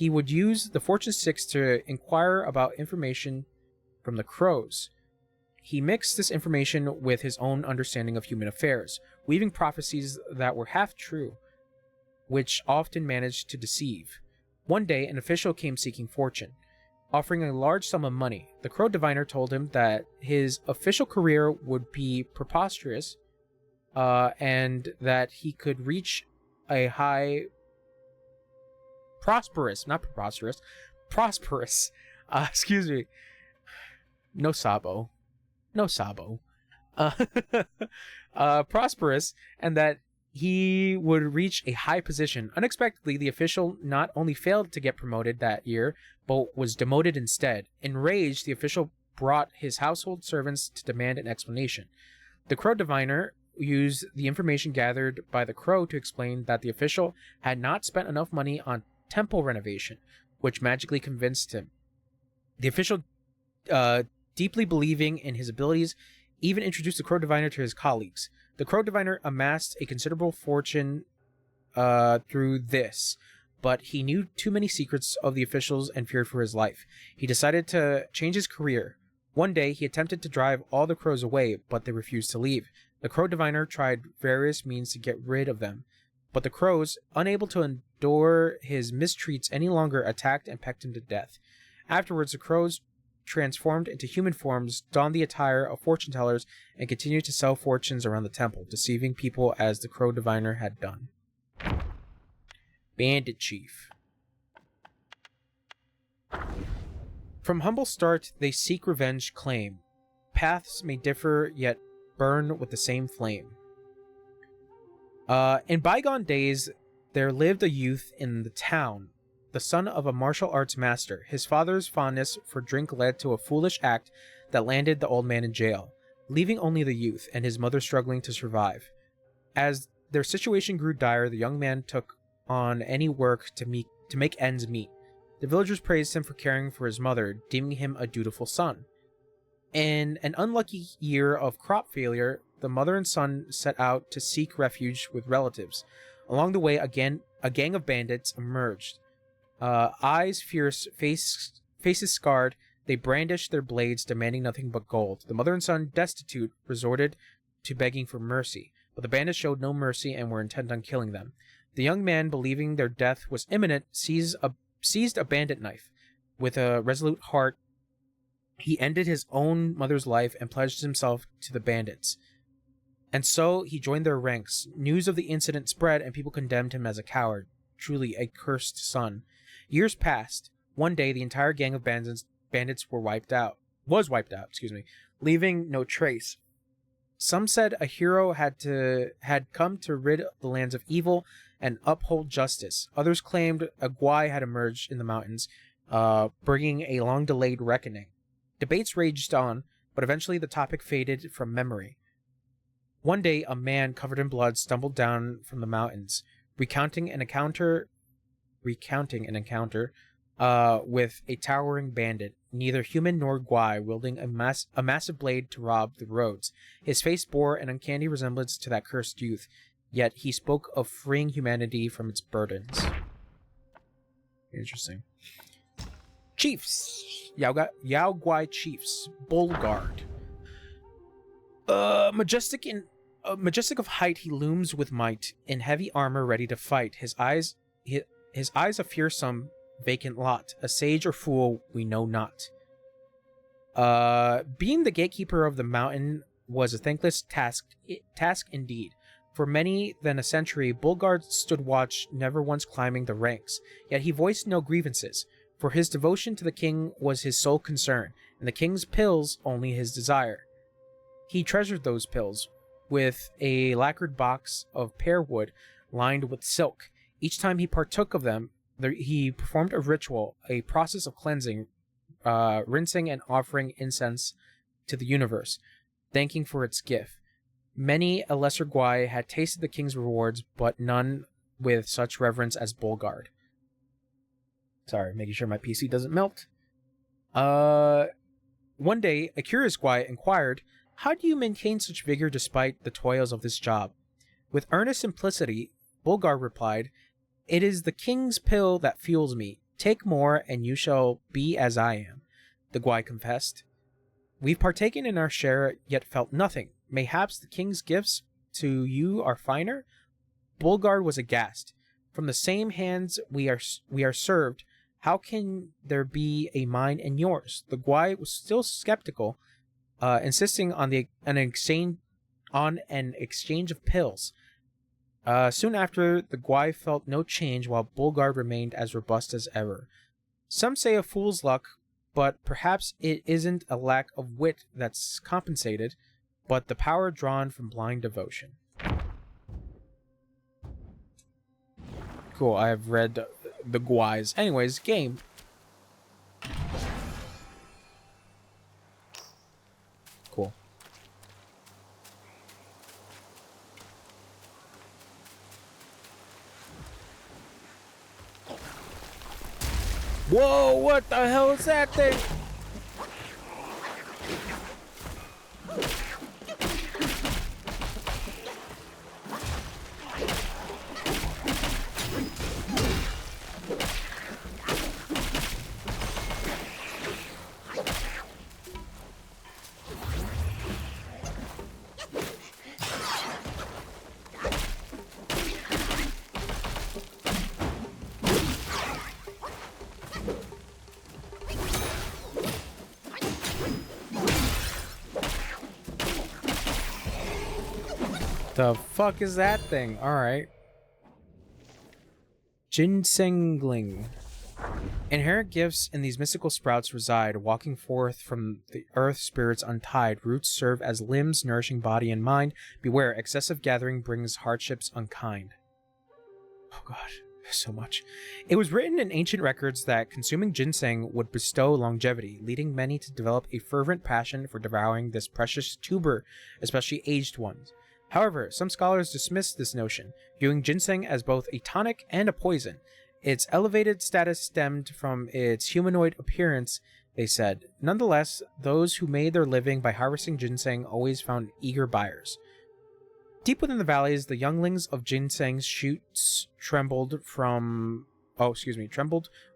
would use the fortune sticks to inquire about information from the crows. He mixed this information with his own understanding of human affairs, weaving prophecies that were half true, which often managed to deceive. One day, an official came seeking fortune. Offering a large sum of money, the crow diviner told him that his official career would be preposterous, and that he could reach a high prosperous, no sabo, prosperous, and that he would reach a high position. Unexpectedly, the official not only failed to get promoted that year, but was demoted instead. Enraged, the official brought his household servants to demand an explanation. The crow diviner used the information gathered by the crow to explain that the official had not spent enough money on temple renovation, which magically convinced him. The official, deeply believing in his abilities, even introduced the crow diviner to his colleagues. The crow diviner amassed a considerable fortune through this, but he knew too many secrets of the officials and feared for his life. He decided to change his career. One day, he attempted to drive all the crows away, but they refused to leave. The crow diviner tried various means to get rid of them, but the crows, unable to endure his mistreats any longer, attacked and pecked him to death. Afterwards, the crows transformed into human forms, donned the attire of fortune tellers, and continued to sell fortunes around the temple, deceiving people as the crow diviner had done. Bandit Chief. From humble start, they seek revenge claim. Paths may differ, yet burn with the same flame. In bygone days, there lived a youth in the town, the son of a martial arts master. His father's fondness for drink led to a foolish act that landed the old man in jail, leaving only the youth and his mother struggling to survive. As their situation grew dire, the young man took on any work to make ends meet. The villagers praised him for caring for his mother, deeming him a dutiful son. In an unlucky year of crop failure, the mother and son set out to seek refuge with relatives. Along the way, again, a gang of bandits emerged. Eyes fierce, faces scarred, they brandished their blades, demanding nothing but gold. The mother and son, destitute, resorted to begging for mercy, but the bandits showed no mercy and were intent on killing them. The young man, believing their death was imminent, seized a bandit knife. With a resolute heart, he ended his own mother's life and pledged himself to the bandits. And so he joined their ranks. News of the incident spread, and people condemned him as a coward, truly a cursed son. Years passed. One day, the entire gang of bandits was wiped out, leaving no trace. Some said a hero had come to rid the lands of evil and uphold justice. Others claimed a Gwai had emerged in the mountains, bringing a long-delayed reckoning. Debates raged on, but eventually the topic faded from memory. One day, a man covered in blood stumbled down from the mountains, recounting an encounter with a towering bandit, neither human nor Gwai, wielding a massive blade to rob the roads. His face bore an uncanny resemblance to that cursed youth, yet he spoke of freeing humanity from its burdens. Interesting. Chiefs. Yao Gwai chiefs. Bull Guard. Majestic of height, he looms with might, in heavy armor ready to fight. His eyes a fearsome, vacant lot. A sage or fool, we know not. Being the gatekeeper of the mountain was a thankless task indeed. For many than a century, Bulgard stood watch, never once climbing the ranks. Yet he voiced no grievances, for his devotion to the king was his sole concern, and the king's pills only his desire. He treasured those pills, with a lacquered box of pear wood lined with silk. Each time he partook of them, he performed a ritual, a process of cleansing, rinsing and offering incense to the universe, thanking for its gift. Many a lesser Gwai had tasted the king's rewards, but none with such reverence as Bulgard. Sorry, making sure my PC doesn't melt. One day, a curious Gwai inquired, "How do you maintain such vigor despite the toils of this job?" With earnest simplicity, Bulgard replied, "It is the king's pill that fuels me. Take more, and you shall be as I am," the Gwai confessed. "We've partaken in our share, yet felt nothing. Mayhaps the king's gifts to you are finer?" Bulgard was aghast. "From the same hands we are served. How can there be a mine in yours?" The Gwai was still skeptical, insisting on an exchange of pills. Soon after, the Gwai felt no change, while Bulgard remained as robust as ever. Some say a fool's luck, but perhaps it isn't a lack of wit that's compensated, but the power drawn from blind devotion. Cool, I have read the Gwais. Anyways, game. Cool. Whoa, what the hell is that thing? The fuck is that thing? Alright. Ginsengling. Inherent gifts in these mystical sprouts reside, walking forth from the earth spirits untied. Roots serve as limbs, nourishing body and mind. Beware, excessive gathering brings hardships unkind. Oh god, so much. It was written in ancient records that consuming ginseng would bestow longevity, leading many to develop a fervent passion for devouring this precious tuber, especially aged ones. However, some scholars dismiss this notion, viewing ginseng as both a tonic and a poison. Its elevated status stemmed from its humanoid appearance, they said. Nonetheless, those who made their living by harvesting ginseng always found eager buyers. Deep within the valleys, the younglings of ginseng's shoots trembled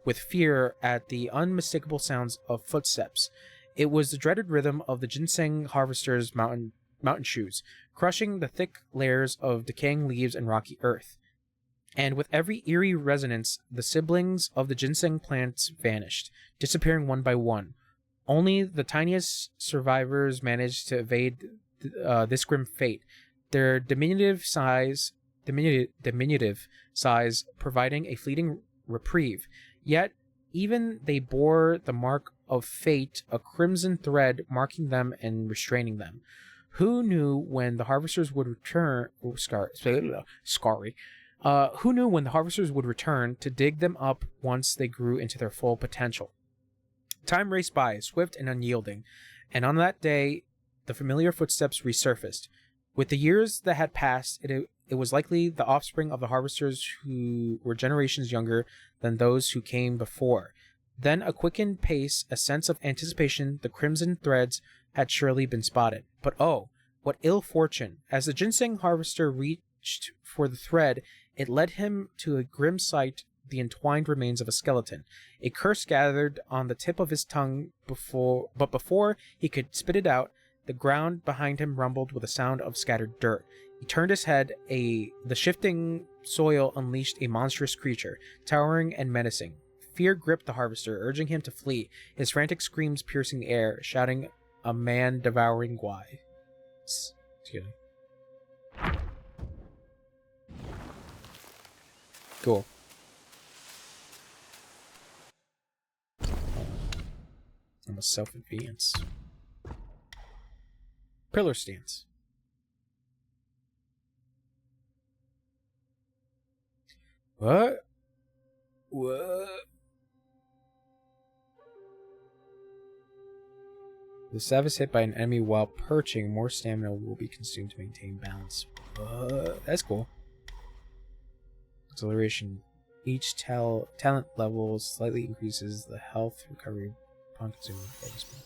with fear at the unmistakable sounds of footsteps. It was the dreaded rhythm of the ginseng harvesters' mountain shoes, crushing the thick layers of decaying leaves and rocky earth. And with every eerie resonance, the siblings of the ginseng plants vanished, disappearing one by one. Only the tiniest survivors managed to evade this grim fate, their diminutive size providing a fleeting reprieve. Yet, even they bore the mark of fate, a crimson thread marking them and restraining them. Who knew when the harvesters would return? Who knew when the harvesters would return to dig them up once they grew into their full potential? Time raced by, swift and unyielding, and on that day, the familiar footsteps resurfaced. With the years that had passed, it was likely the offspring of the harvesters who were generations younger than those who came before. Then a quickened pace, a sense of anticipation, the crimson threads had surely been spotted. But oh, what ill fortune! As the ginseng harvester reached for the thread, it led him to a grim sight, the entwined remains of a skeleton. A curse gathered on the tip of his tongue before he could spit it out, the ground behind him rumbled with a sound of scattered dirt. He turned his head. The shifting soil unleashed a monstrous creature, towering and menacing. Fear gripped the harvester, urging him to flee, his frantic screams piercing the air, shouting a man-devouring Gwai. Excuse me. Cool. Almost self-advance. Pillar stance. What? What? The staff is hit by an enemy while perching. More stamina will be consumed to maintain balance. That's cool. Acceleration. Each talent level slightly increases the health recovery upon consuming focus point.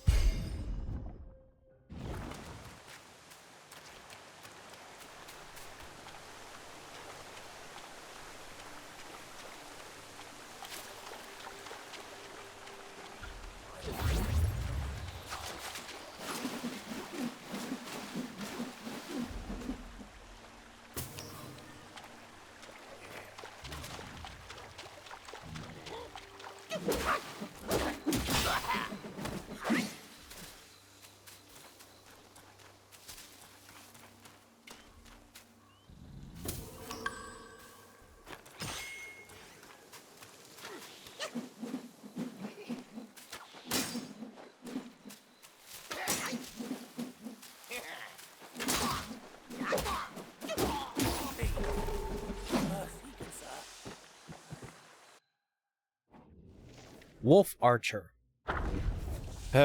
Wolf Archer.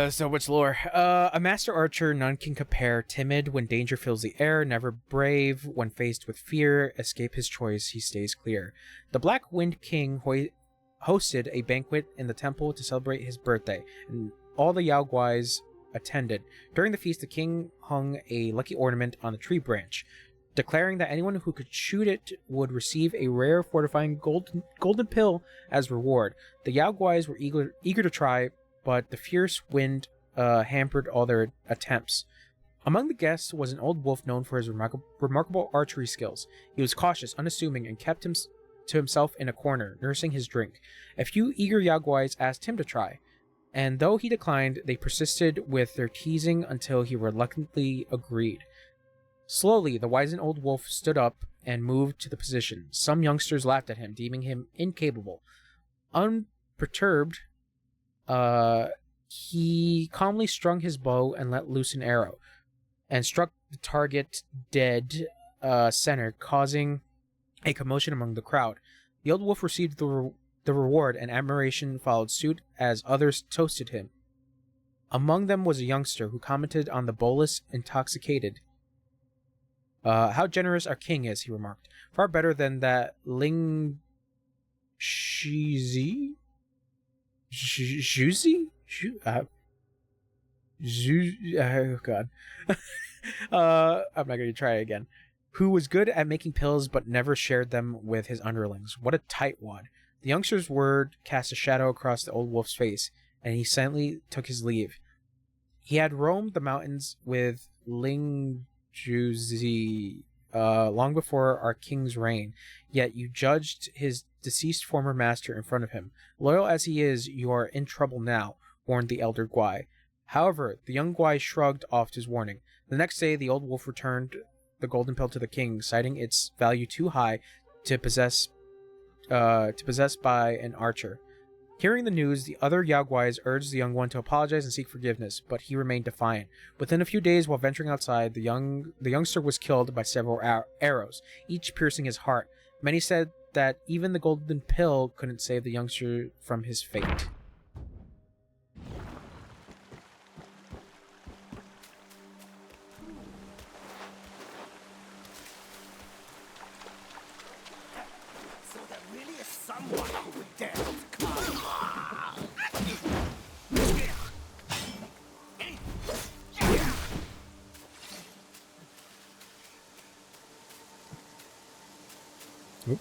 So much lore. A master archer, none can compare. Timid when danger fills the air, never brave when faced with fear. Escape his choice, he stays clear. The Black Wind King hosted a banquet in the temple to celebrate his birthday, and all the Yao Guais attended. During the feast, the king hung a lucky ornament on the tree branch, declaring that anyone who could shoot it would receive a rare fortifying golden pill as reward. The Yao Guais were eager to try, but the fierce wind hampered all their attempts. Among the guests was an old wolf known for his remarkable archery skills. He was cautious, unassuming, and kept to himself in a corner, nursing his drink. A few eager Yao Guais asked him to try, and though he declined, they persisted with their teasing until he reluctantly agreed. Slowly, the wizened old wolf stood up and moved to the position. Some youngsters laughed at him, deeming him incapable. Unperturbed, he calmly strung his bow and let loose an arrow, and struck the target dead center, causing a commotion among the crowd. The old wolf received the reward, and admiration followed suit as others toasted him. Among them was a youngster who commented on the bolus intoxicated. How generous our king is, he remarked. Far better than that Ling Shizi? Shuzi? Oh god. I'm not going to try again. Who was good at making pills but never shared them with his underlings. What a tightwad. The youngster's word cast a shadow across the old wolf's face, and he silently took his leave. He had roamed the mountains with Ling Juzi long before our king's reign, yet you judged his deceased former master in front of him. Loyal as he is, you are in trouble now, warned the elder Guai. However, the young Guai shrugged off his warning. The next day, the old wolf returned the golden pill to the king, citing its value too high to possess by an archer. Hearing the news, the other Yao Guais urged the young one to apologize and seek forgiveness, but he remained defiant. Within a few days, while venturing outside, the youngster was killed by several arrows, each piercing his heart. Many said that even the golden pill couldn't save the youngster from his fate. So there really is someone who would dare to come. Oop.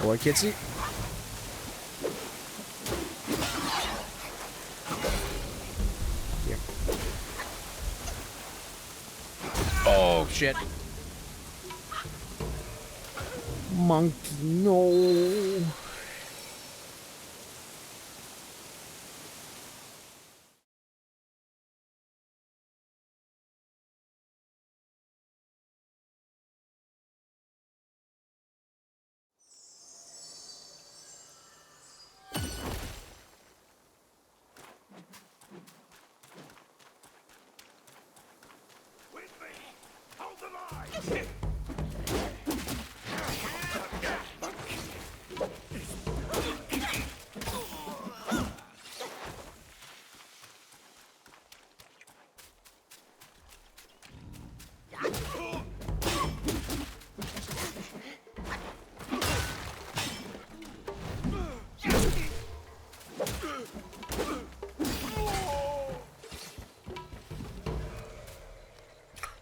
boy, Kitsy. Here. Oh, shit. Monkey, no.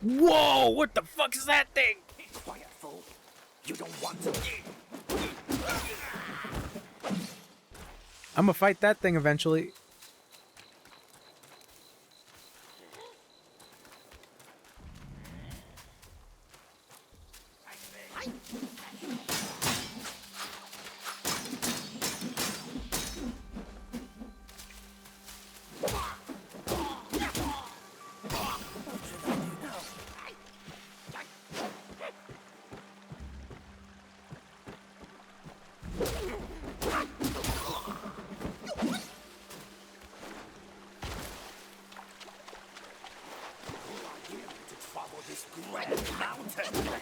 Whoa! What the fuck is that thing? Quiet, fool. You don't want to. I'm gonna fight that thing eventually. This grand mountain.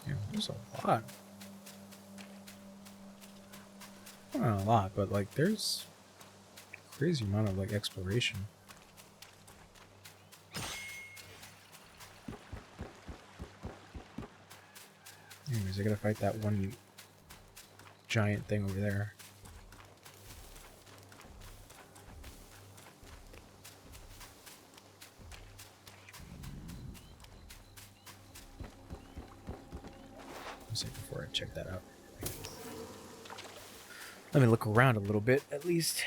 Yeah, there's a lot. Well, not a lot, but like there's a crazy amount of like exploration. Anyways, I gotta fight that one giant thing over there. Let's see before I check that out. Let me look around a little bit, at least.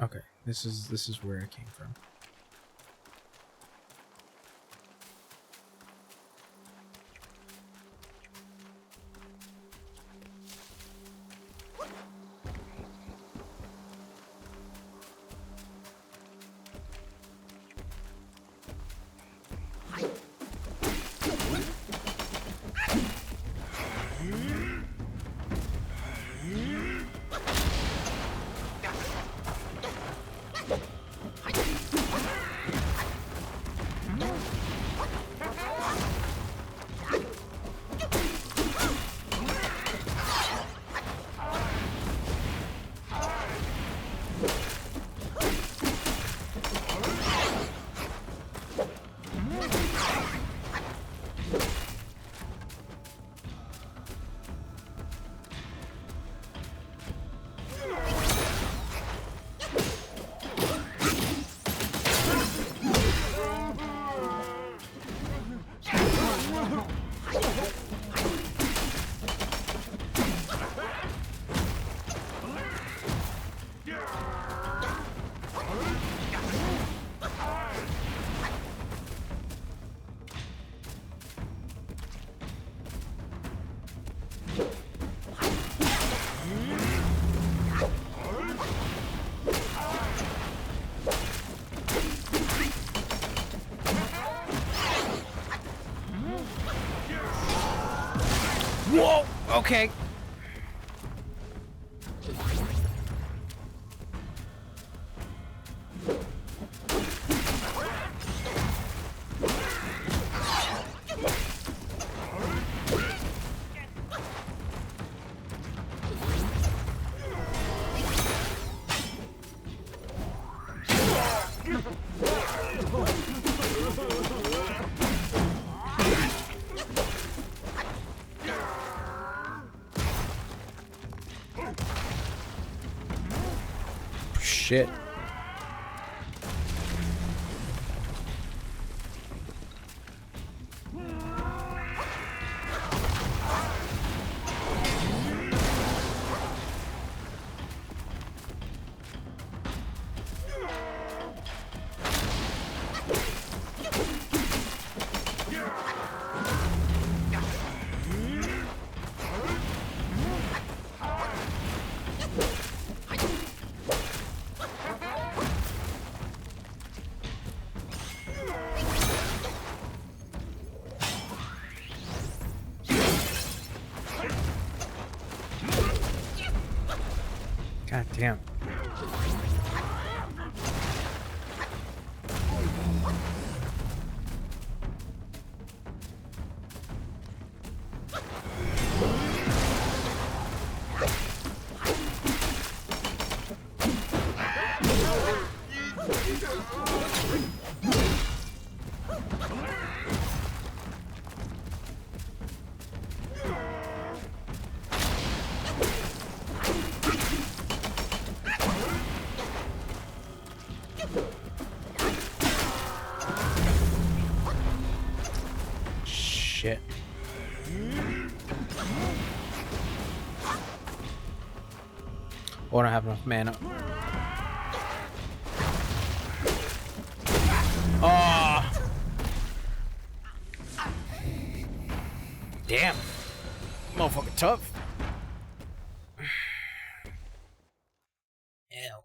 Okay, this is where it came from. Whoa! Okay. Shit. God damn. Shit. Oh, I don't have enough mana. Oh! Damn. Motherfucker tough. Ew.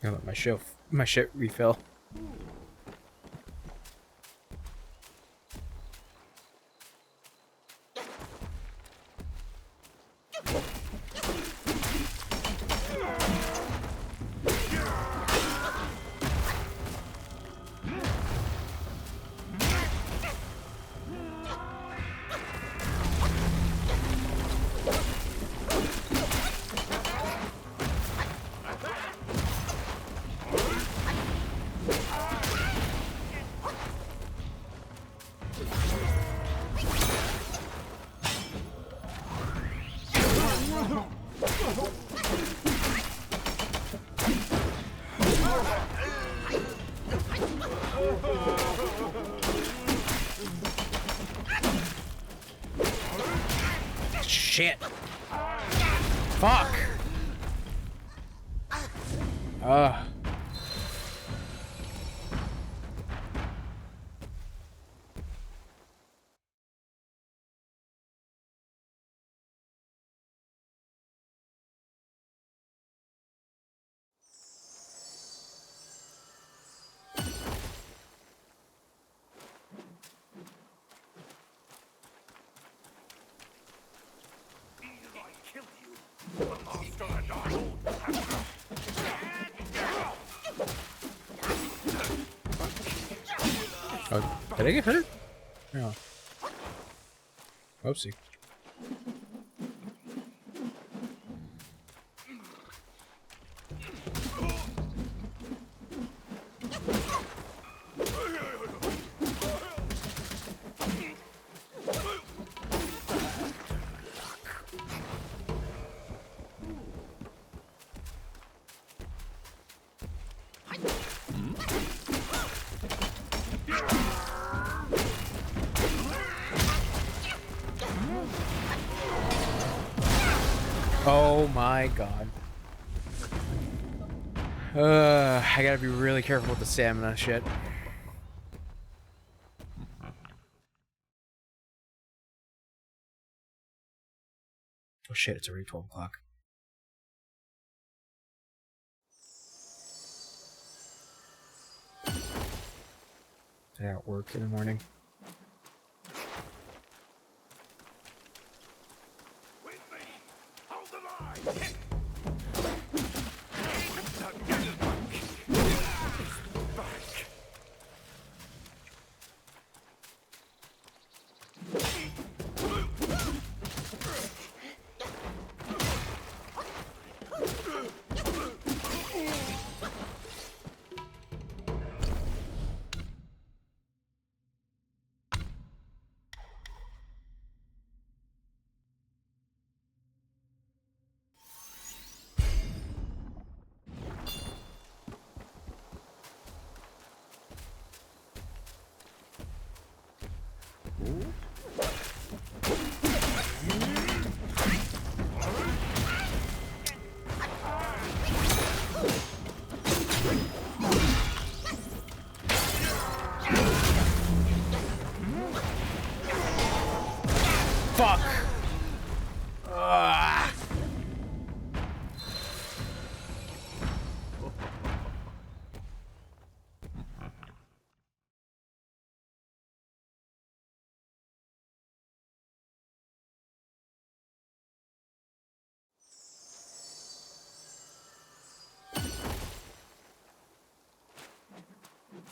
Gotta let my shit refill. Shit. Fuck. Oh, did I get hurt? No. Oopsie. Oh my god. I gotta be really careful with the stamina shit. Oh shit, it's already 12 o'clock. I got work in the morning. Fuck!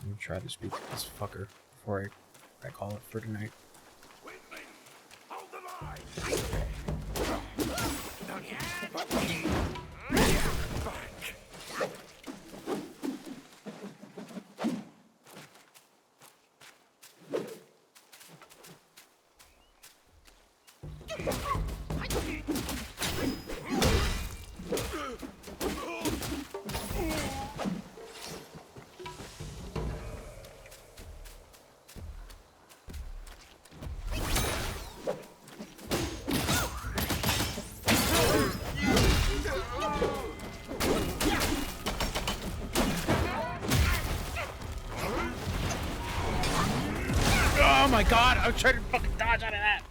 Let me try to speak to this fucker before I call it for tonight. Oh my god, I was trying to fucking dodge out of that!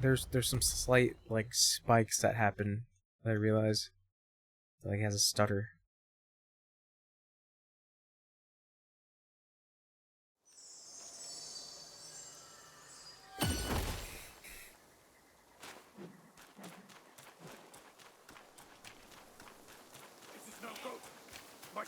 There's some slight, like, spikes that happen that I realize. Like, he has a stutter. Like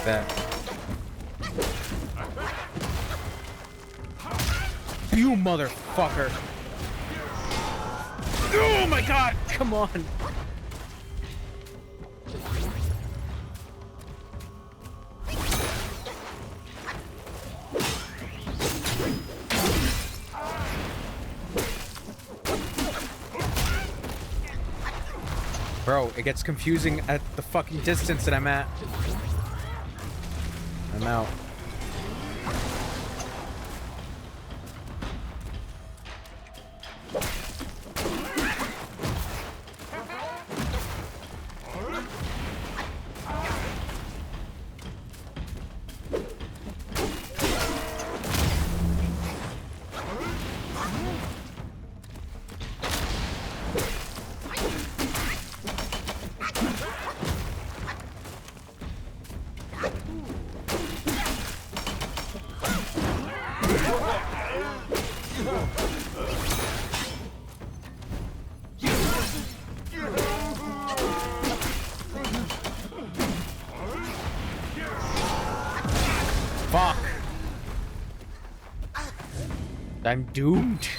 that. You motherfucker! Oh my god! Come on! Bro, it gets confusing at the fucking distance that I'm at. I'm out. I'm doomed.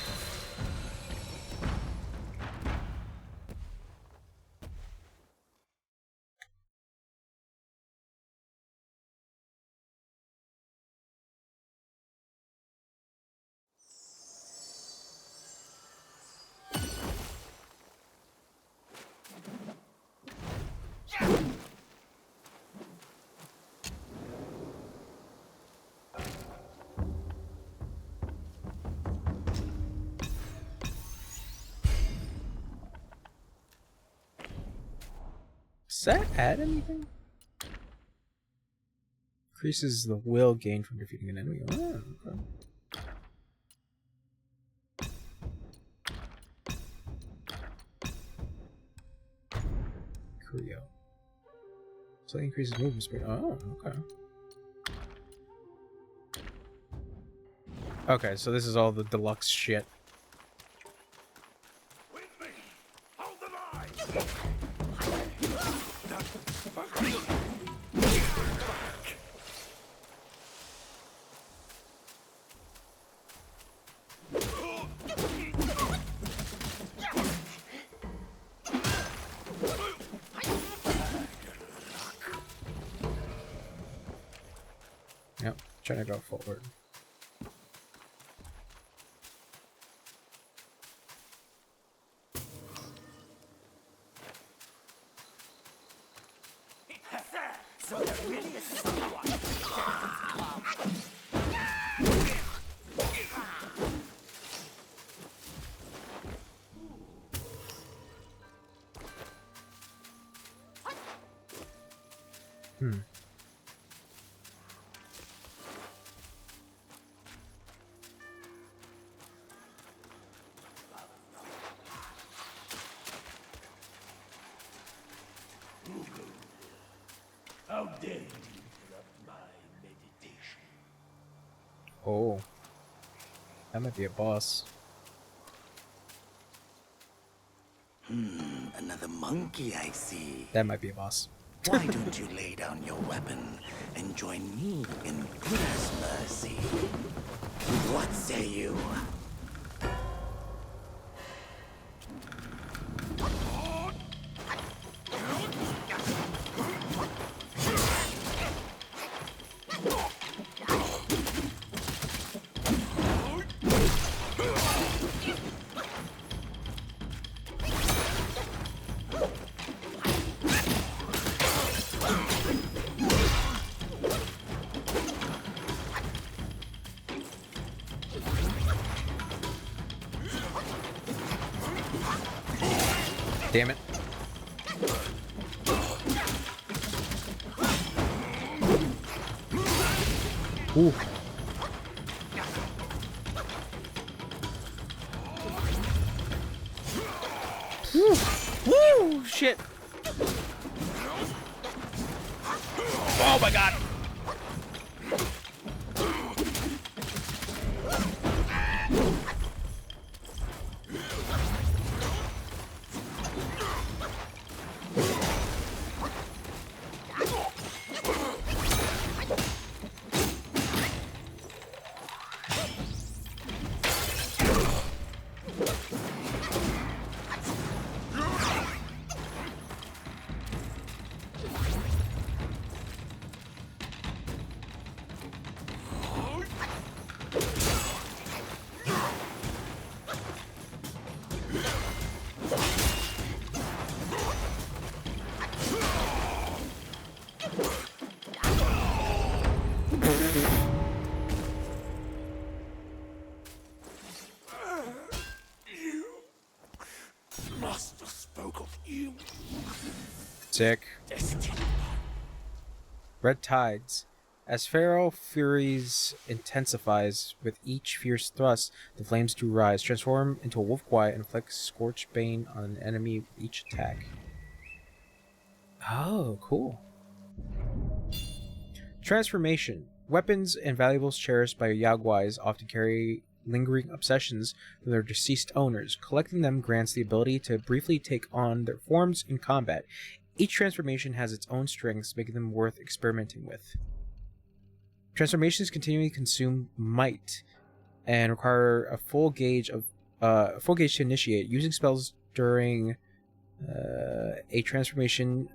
Does that add anything? Increases the will gained from defeating an enemy. Oh, okay. Creo. So it increases movement speed. Oh, okay. Okay, so this is all the deluxe shit. Yep, trying to go forward. So there really is someone. How dare you interrupt my meditation? Oh. That might be a boss. Another monkey, I see. That might be a boss. Why don't you lay down your weapon and join me in Buddha's mercy? What say you? Damn it. Ooh. Woo! Woo! Shit! Oh my god! Master spoke of you. Sick. Destiny. Red Tides. As Pharaoh Furies intensifies with each fierce thrust, the flames do rise, transform into a wolf quiet, and inflict scorch bane on an enemy with each attack. Oh, cool. Transformation. Weapons and valuables cherished by Yaguais often carry lingering obsessions from their deceased owners. Collecting them grants the ability to briefly take on their forms in combat. Each transformation has its own strengths, making them worth experimenting with. Transformations continually consume might and require a full gauge to initiate. Using spells during a transformation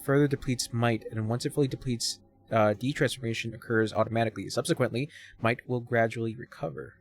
further depletes might, and once it fully depletes, detransformation occurs automatically. Subsequently, might will gradually recover.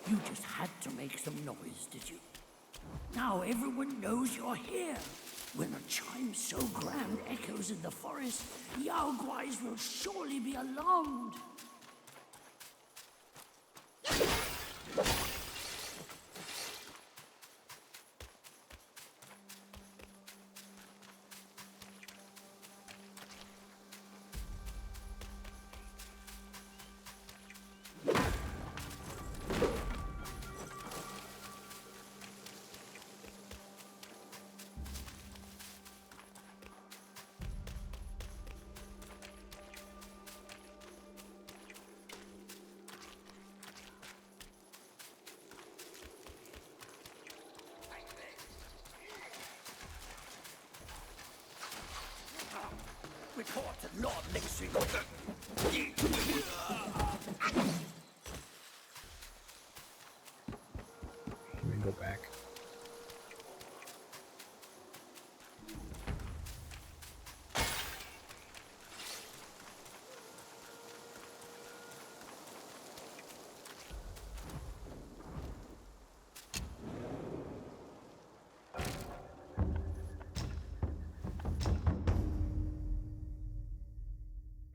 You just had to make some noise, did you? Now everyone knows you're here. When a chime so grand echoes in the forest, the Yaoguais will surely be alarmed. Report to Lord Nixie. Let me go back.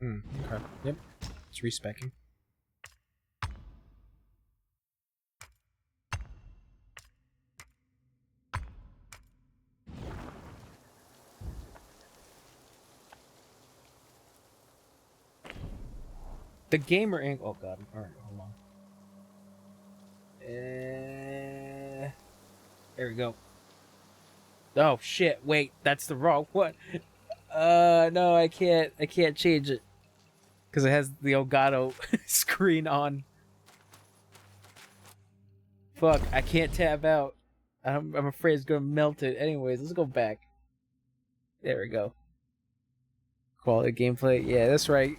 Okay. Yep. It's respecking. The gamer ink. Oh god. All right. Hold on. There we go. Oh shit! Wait, that's the wrong one. No, I can't. I can't change it because it has the Elgato screen on. Fuck! I can't tab out. I'm afraid it's gonna melt it. Anyways, let's go back. There we go. Quality gameplay. Yeah, that's right.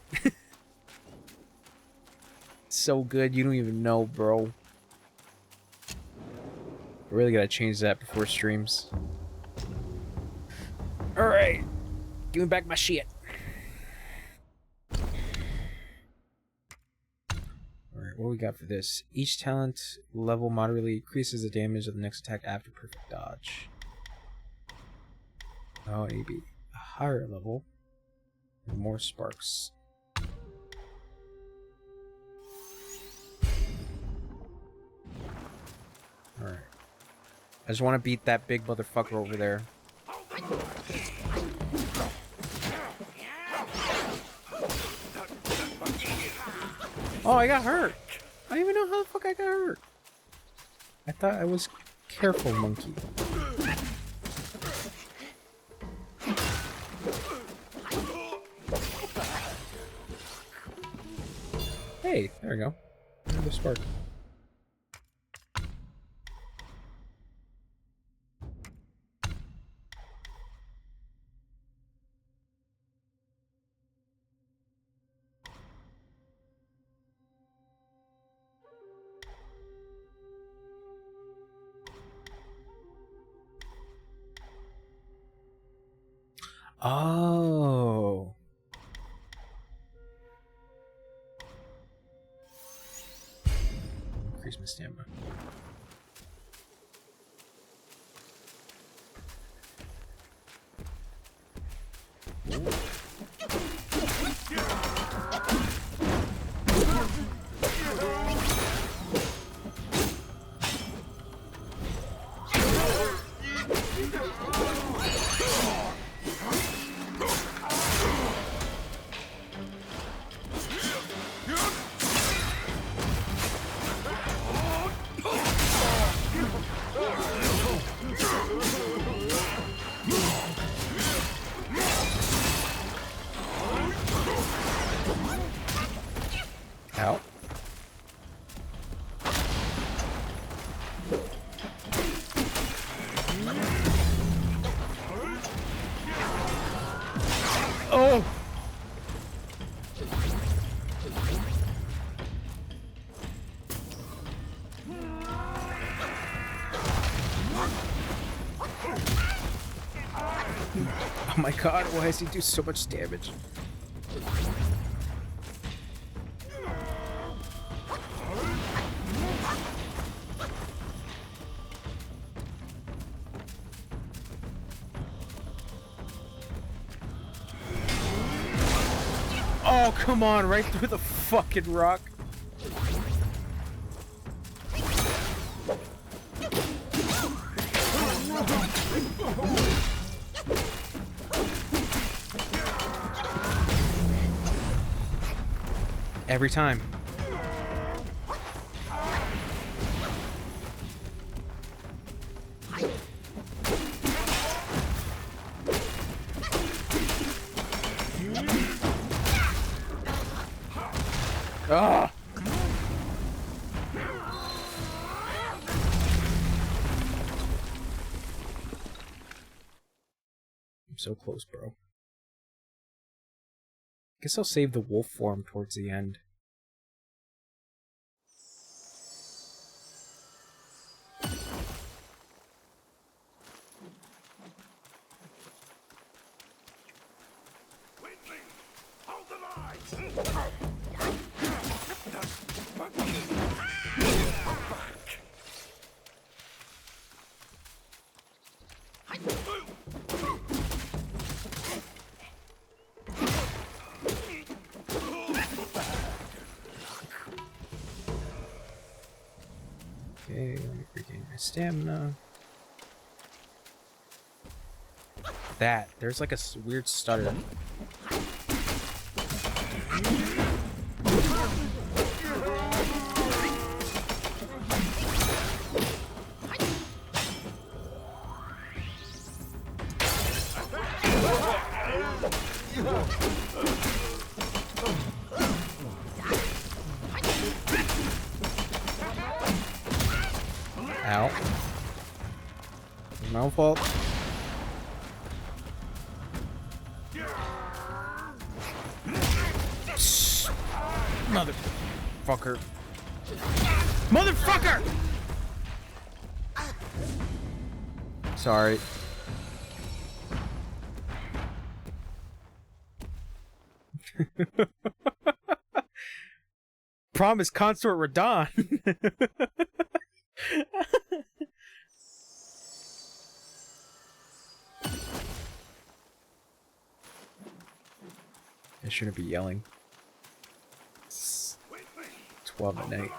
So good, you don't even know, bro. I really gotta change that before streams. Alright. Give me back my shit. Alright, what we got for this? Each talent level moderately increases the damage of the next attack after perfect dodge. Oh, maybe a higher level. More sparks. Alright. I just want to beat that big motherfucker over there. Oh, I got hurt. I don't even know how the fuck I got hurt. I thought I was careful, monkey. Hey, there we go. Another spark. Oh. Increase my stamina. Ow. Oh! Oh my god, why does he do so much damage? Oh, come on, right through the fucking rock. Every time. Ah! I'm so close, bro. Guess I'll save the wolf form towards the end. Hold the line! Okay, let me regain my stamina. There's like a weird stutter. Ow. My own fault. Motherfucker. Motherfucker! Sorry. Promise consort Radon. I shouldn't be yelling. It's 12 at night.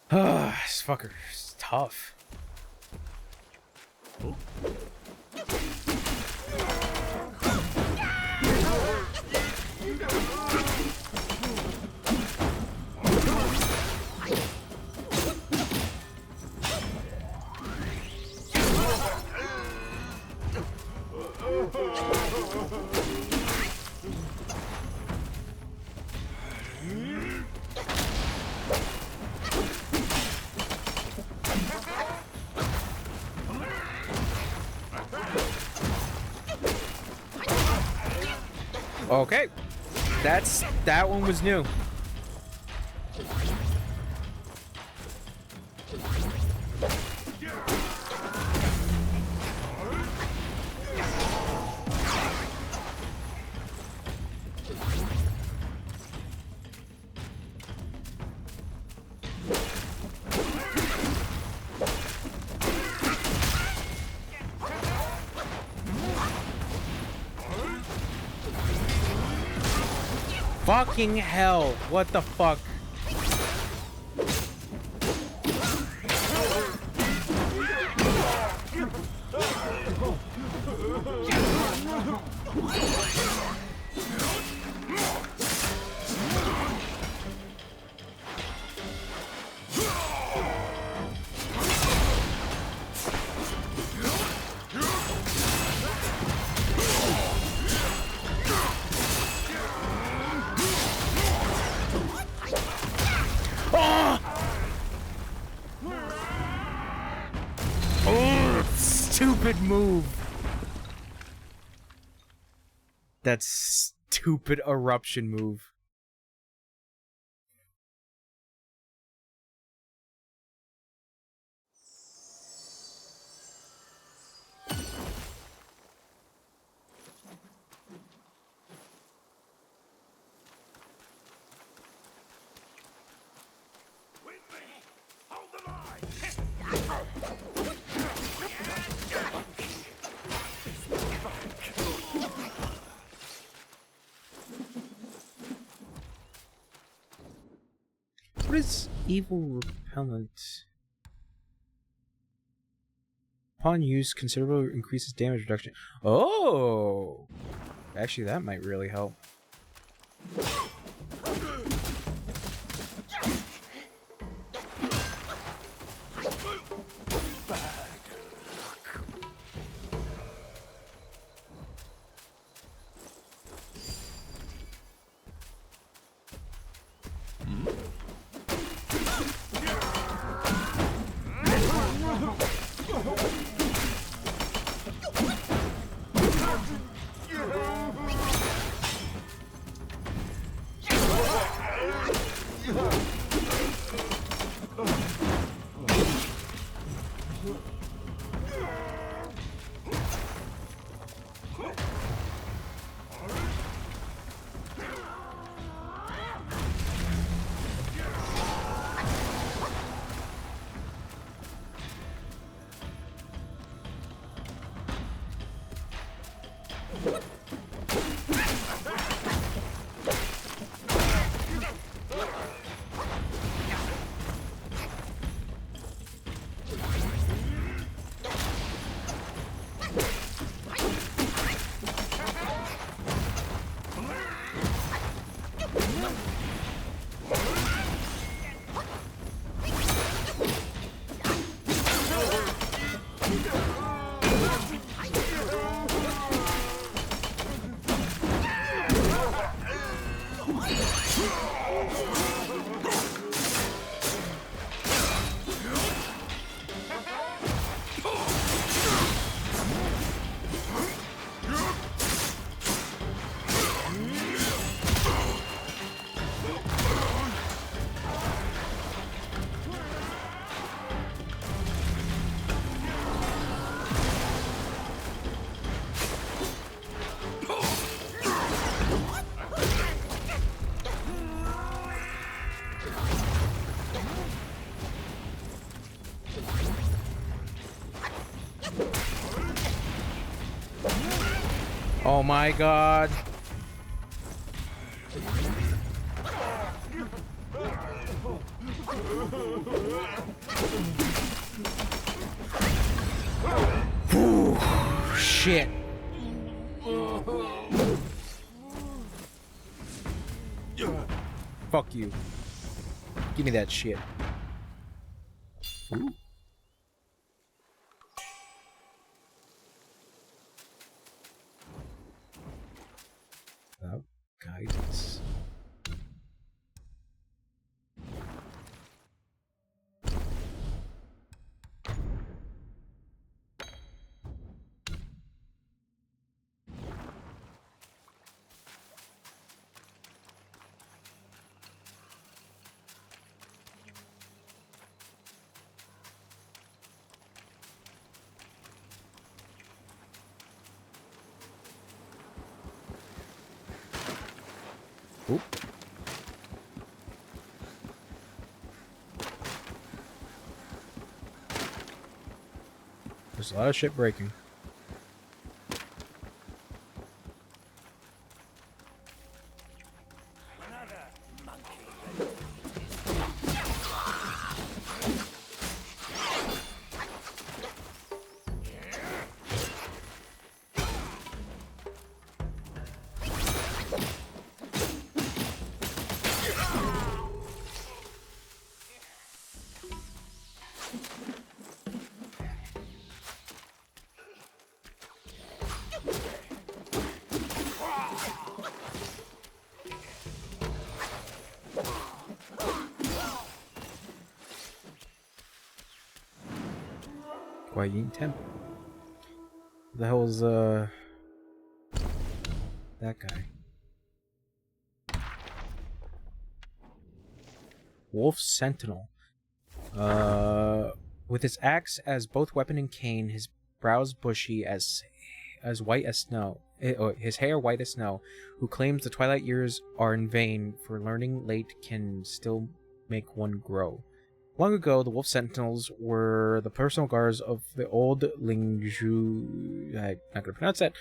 This fucker is tough. Okay, that one was new. Fucking hell, what the fuck? stupid move. That stupid eruption move. What is evil repellent? Upon use, considerably increases damage reduction. Oh! Actually, that might really help. Oh my god. Whew, shit. Fuck you. Give me that shit. Ooh. Guidance. Oop. There's a lot of shit breaking. Temple. The hell is that guy? Wolf Sentinel. With his axe as both weapon and cane, his brows bushy as white as snow, his hair white as snow, who claims the twilight years are in vain, for learning late can still make one grow. Long ago, the Wolf Sentinels were the personal guards of the old Lingzhu. I'm not going to pronounce that.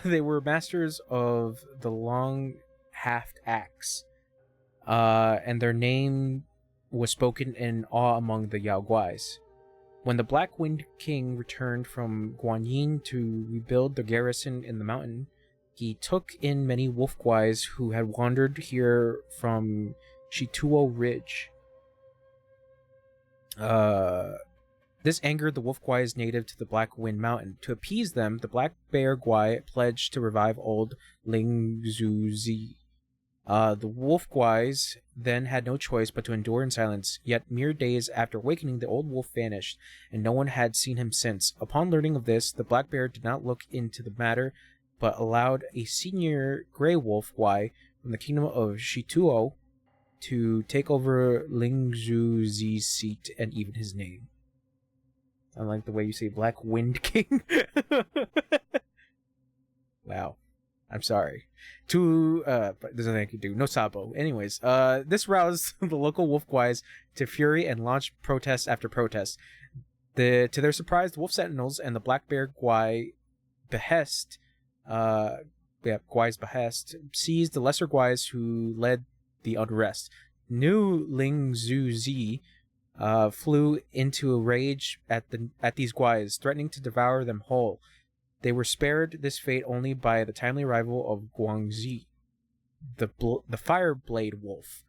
They were masters of the long haft axe, and their name was spoken in awe among the Yao Guais. When the Black Wind King returned from Guanyin to rebuild the garrison in the mountain, he took in many wolf guais who had wandered here from Shituo Ridge. This angered the wolf guais native to the Black Wind Mountain. To appease them, the Black Bear Guai pledged to revive old Lingzuzi. The wolf guais then had no choice but to endure in silence, yet mere days after awakening the old wolf vanished, and no one had seen him since. Upon learning of this, the black bear did not look into the matter, but allowed a senior grey wolf guai from the kingdom of Shituo to take over Lingzhuzi's seat and even his name. I like the way you say Black Wind King. Wow. I'm sorry. There's nothing I can do. No sabo. Anyways, this roused the local wolf guais to fury and launched protest after protest. To their surprise, the wolf sentinels and the black bear guai's behest seized the lesser guais who led the unrest. New Lingzhuzi flew into a rage at these guais, threatening to devour them whole. They were spared this fate only by the timely arrival of Guangzi, the Fireblade Wolf.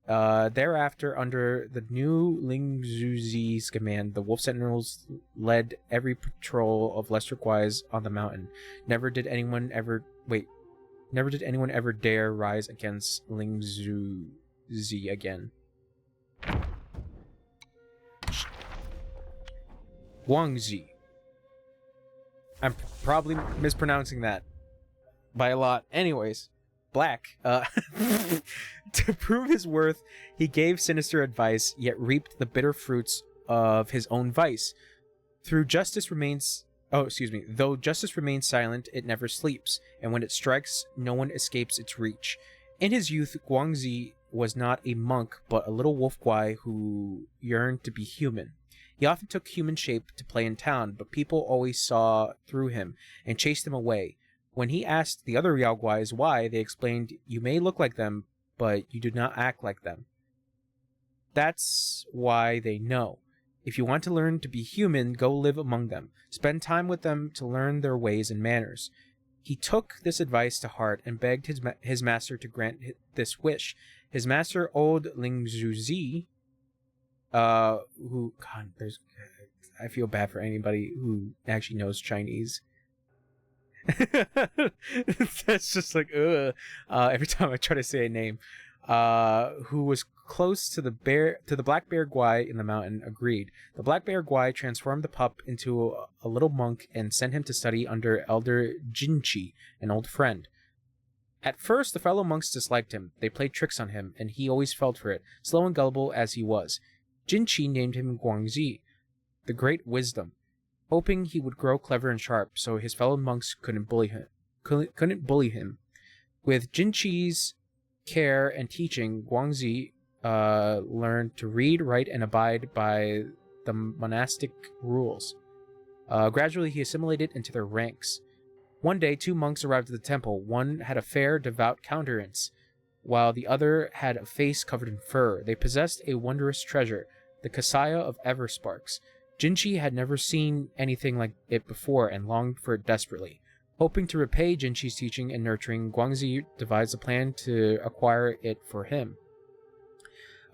Thereafter, under the new Lingzhuzi's command, the Wolf Sentinels led every patrol of lesser guais on the mountain. Never did anyone ever dare rise against Lingzhuzi again. Guangzi. I'm probably mispronouncing that by a lot. Anyways, Black. To prove his worth, he gave sinister advice, yet reaped the bitter fruits of his own vice. Though justice remains silent, it never sleeps, and when it strikes, no one escapes its reach. In his youth, Guangzi was not a monk, but a little wolf guai who yearned to be human. He often took human shape to play in town, but people always saw through him and chased him away. When he asked the other Yao Guais why, they explained, "You may look like them, but you do not act like them. That's why they know. If you want to learn to be human, go live among them. Spend time with them to learn their ways and manners." He took this advice to heart and begged his master to grant this wish. His master, old Lingzhuzi, I feel bad for anybody who actually knows Chinese. That's just like, every time I try to say a name. Who was close to the black bear guai in the mountain, agreed. The black bear guai transformed the pup into a little monk and sent him to study under Elder Jinchi, an old friend. At first, the fellow monks disliked him. They played tricks on him, and he always fell for it, slow and gullible as he was. Jinchi named him Guangzi, the Great Wisdom, hoping he would grow clever and sharp, so his fellow monks couldn't bully him. With Jinchi's care and teaching, Guangzi learned to read, write, and abide by the monastic rules. Gradually, he assimilated into their ranks. One day, two monks arrived at the temple. One had a fair, devout countenance, while the other had a face covered in fur. They possessed a wondrous treasure, the Kasaya of Eversparks. Jinchi had never seen anything like it before and longed for it desperately. Hoping to repay Jinchi's teaching and nurturing, Guangzi devised a plan to acquire it for him.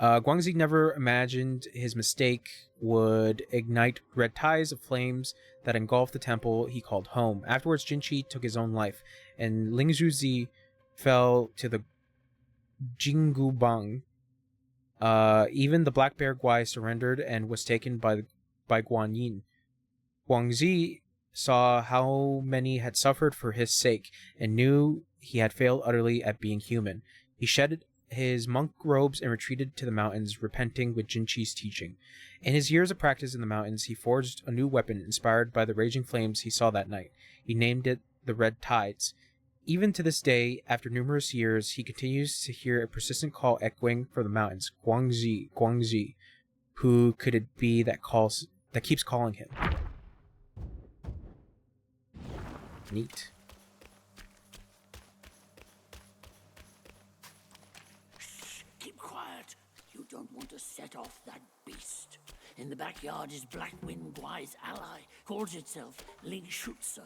Guangzi never imagined his mistake would ignite red ties of flames that engulfed the temple he called home. Afterwards, Jinchi took his own life, and Lingzhuzi fell to the Jingubang. Even the Black Bear Guai surrendered and was taken by Guanyin. Guangzi saw how many had suffered for his sake, and knew he had failed utterly at being human. He shed his monk robes and retreated to the mountains, repenting with Jinchi's teaching. In his years of practice in the mountains, he forged a new weapon inspired by the raging flames he saw that night. He named it the Red Tides. Even to this day, after numerous years, he continues to hear a persistent call echoing from the mountains. Guangxi, Guangxi. Who could it be that keeps calling him? Neat. Keep quiet. You don't want to set off that beast. In the backyard is Blackwind Guai's ally. Calls itself Ling Shutze.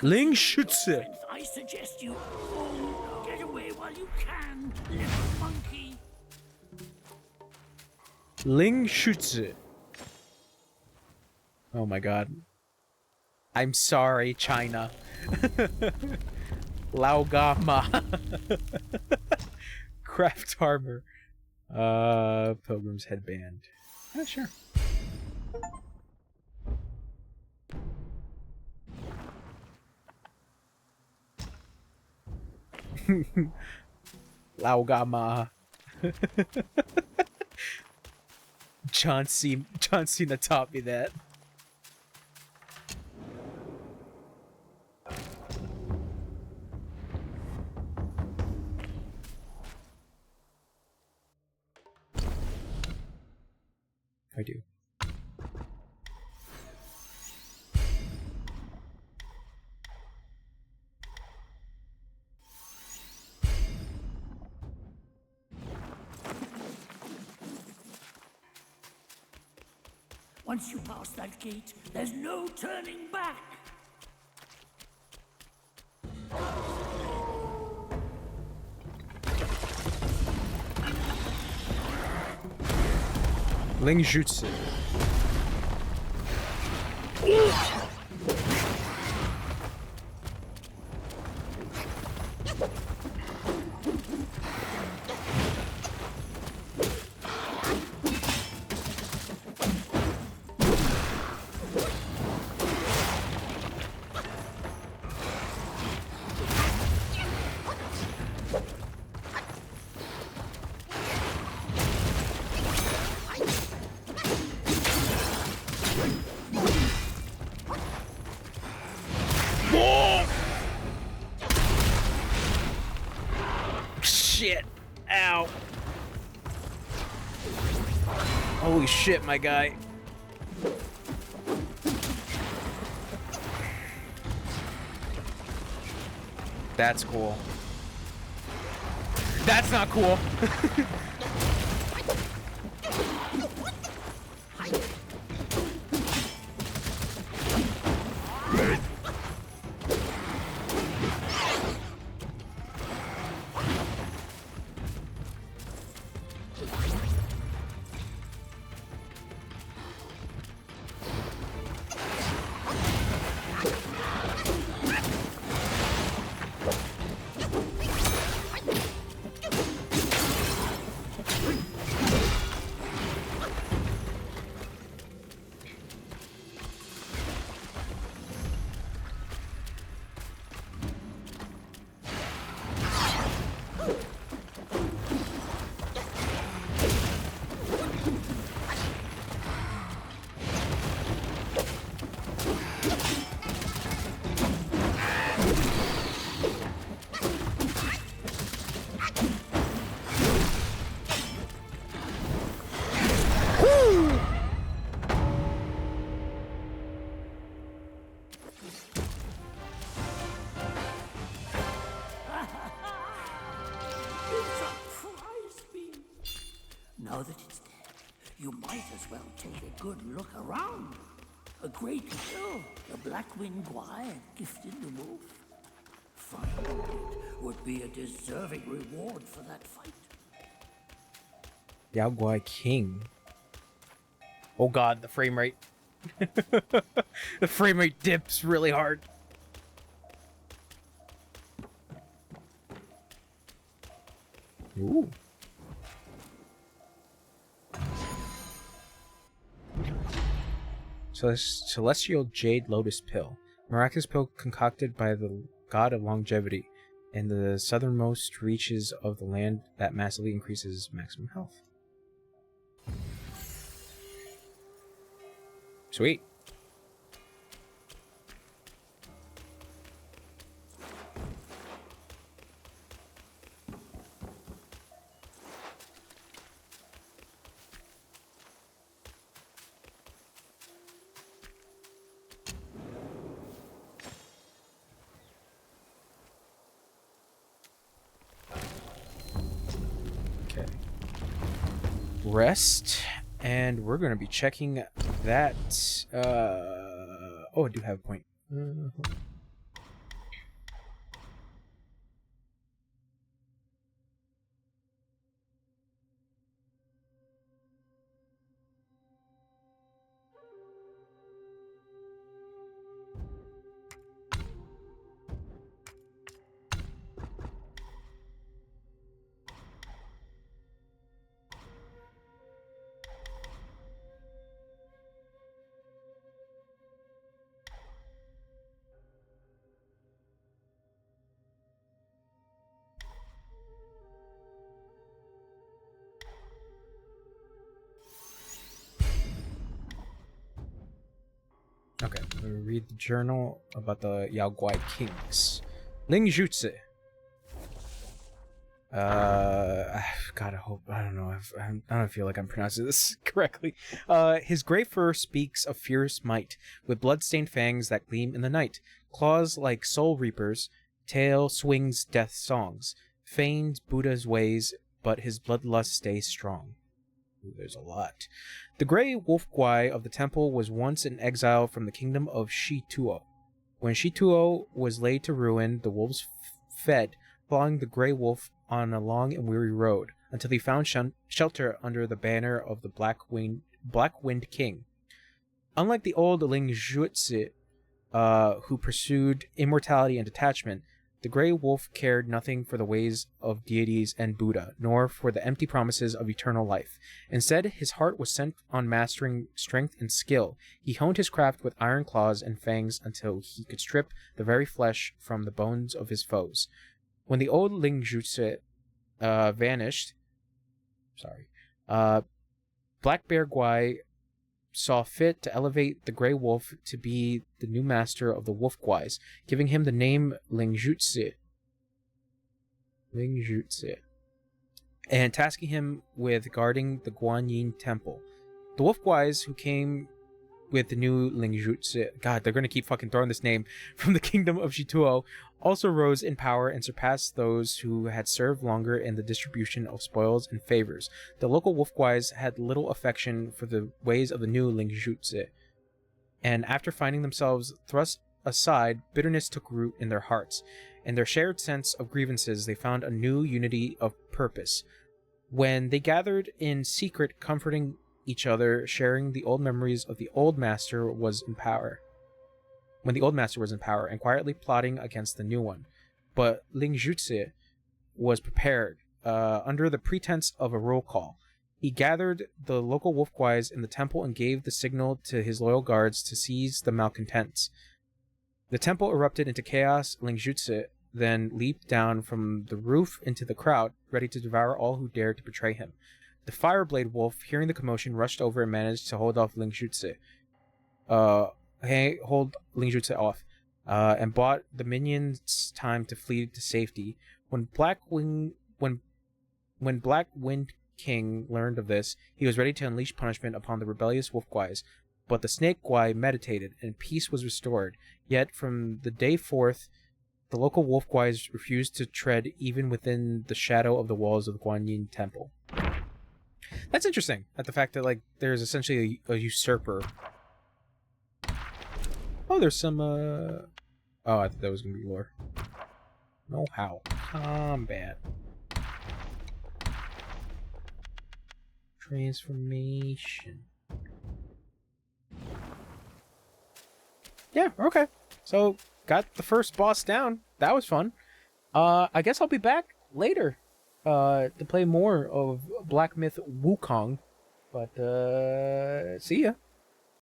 Ling Shutze. I suggest you get away while you can, little monkey. Ling Shutze. Oh my god. I'm sorry, China. Laogama. Craft armor. Pilgrim's headband. Sure. Laogama. John Cena taught me that. I do. Once you pass that gate, there's no turning back. Ling Jutsu. Shit. Ow. Holy shit, my guy. That's cool. That's not cool. Now that it's dead, you might as well take a good look around. A great kill, the Blackwind Guai had gifted the wolf. Finding it would be a deserving reward for that fight. Yao Guai King. Oh god, the frame rate. The frame rate dips really hard. Ooh. So Celestial Jade Lotus Pill. Miraculous pill concocted by the god of longevity in the southernmost reaches of the land that massively increases maximum health. Sweet. Okay. Rest, and we're going to be checking that. Oh, I do have a point. Okay, I'm gonna read the journal about the Yaoguai kings. Ling Jutsu. God, I don't know. I don't feel like I'm pronouncing this correctly. His gray fur speaks of fierce might, with blood-stained fangs that gleam in the night, claws like soul reapers, tail swings death songs, feigns Buddha's ways, but his bloodlust stays strong. Ooh, there's a lot. The gray wolf guai of the temple was once in exile from the kingdom of Shituo. When Shituo was laid to ruin, the wolves fed, following the gray wolf on a long and weary road, until he found shelter under the banner of the Black Wind King. Unlike the old Ling Jutsu, who pursued immortality and detachment, the gray wolf cared nothing for the ways of deities and Buddha, nor for the empty promises of eternal life. Instead, his heart was set on mastering strength and skill. He honed his craft with iron claws and fangs until he could strip the very flesh from the bones of his foes. When the old Ling Jutsu vanished, Black Bear Guai saw fit to elevate the Grey Wolf to be the new master of the Wolf Guais, giving him the name Ling Jutsu, and tasking him with guarding the Guanyin Temple. The Wolf Guais, who came with the new Ling Jutsu, God, they're going to keep fucking throwing this name, from the kingdom of Shituo, also rose in power and surpassed those who had served longer in the distribution of spoils and favors. The local wolf guais had little affection for the ways of the new Ling Jutsu, and after finding themselves thrust aside, bitterness took root in their hearts. In their shared sense of grievances, they found a new unity of purpose. When they gathered in secret, comforting each other, sharing the old memories of the old master was in power. When the old master was in power and quietly plotting against the new one. But Ling Jutsu was prepared, under the pretense of a roll call. He gathered the local wolf guais in the temple and gave the signal to his loyal guards to seize the malcontents. The temple erupted into chaos. Ling Jutsu then leaped down from the roof into the crowd, ready to devour all who dared to betray him. The Fireblade Wolf, hearing the commotion, rushed over and managed to hold off Ling Jutsu. And bought the minions time to flee to safety. When Black Wind King learned of this, he was ready to unleash punishment upon the rebellious wolf guais. But the snake guai meditated, and peace was restored. Yet from the day forth, the local wolf guais refused to tread even within the shadow of the walls of the Guanyin Temple. That's interesting, at the fact that there's essentially a usurper. Oh, there's some, Oh, I thought that was gonna be lore. Know-how. Combat. Transformation. Yeah, okay. So, got the first boss down. That was fun. I guess I'll be back later, to play more of Black Myth Wukong. But, see ya.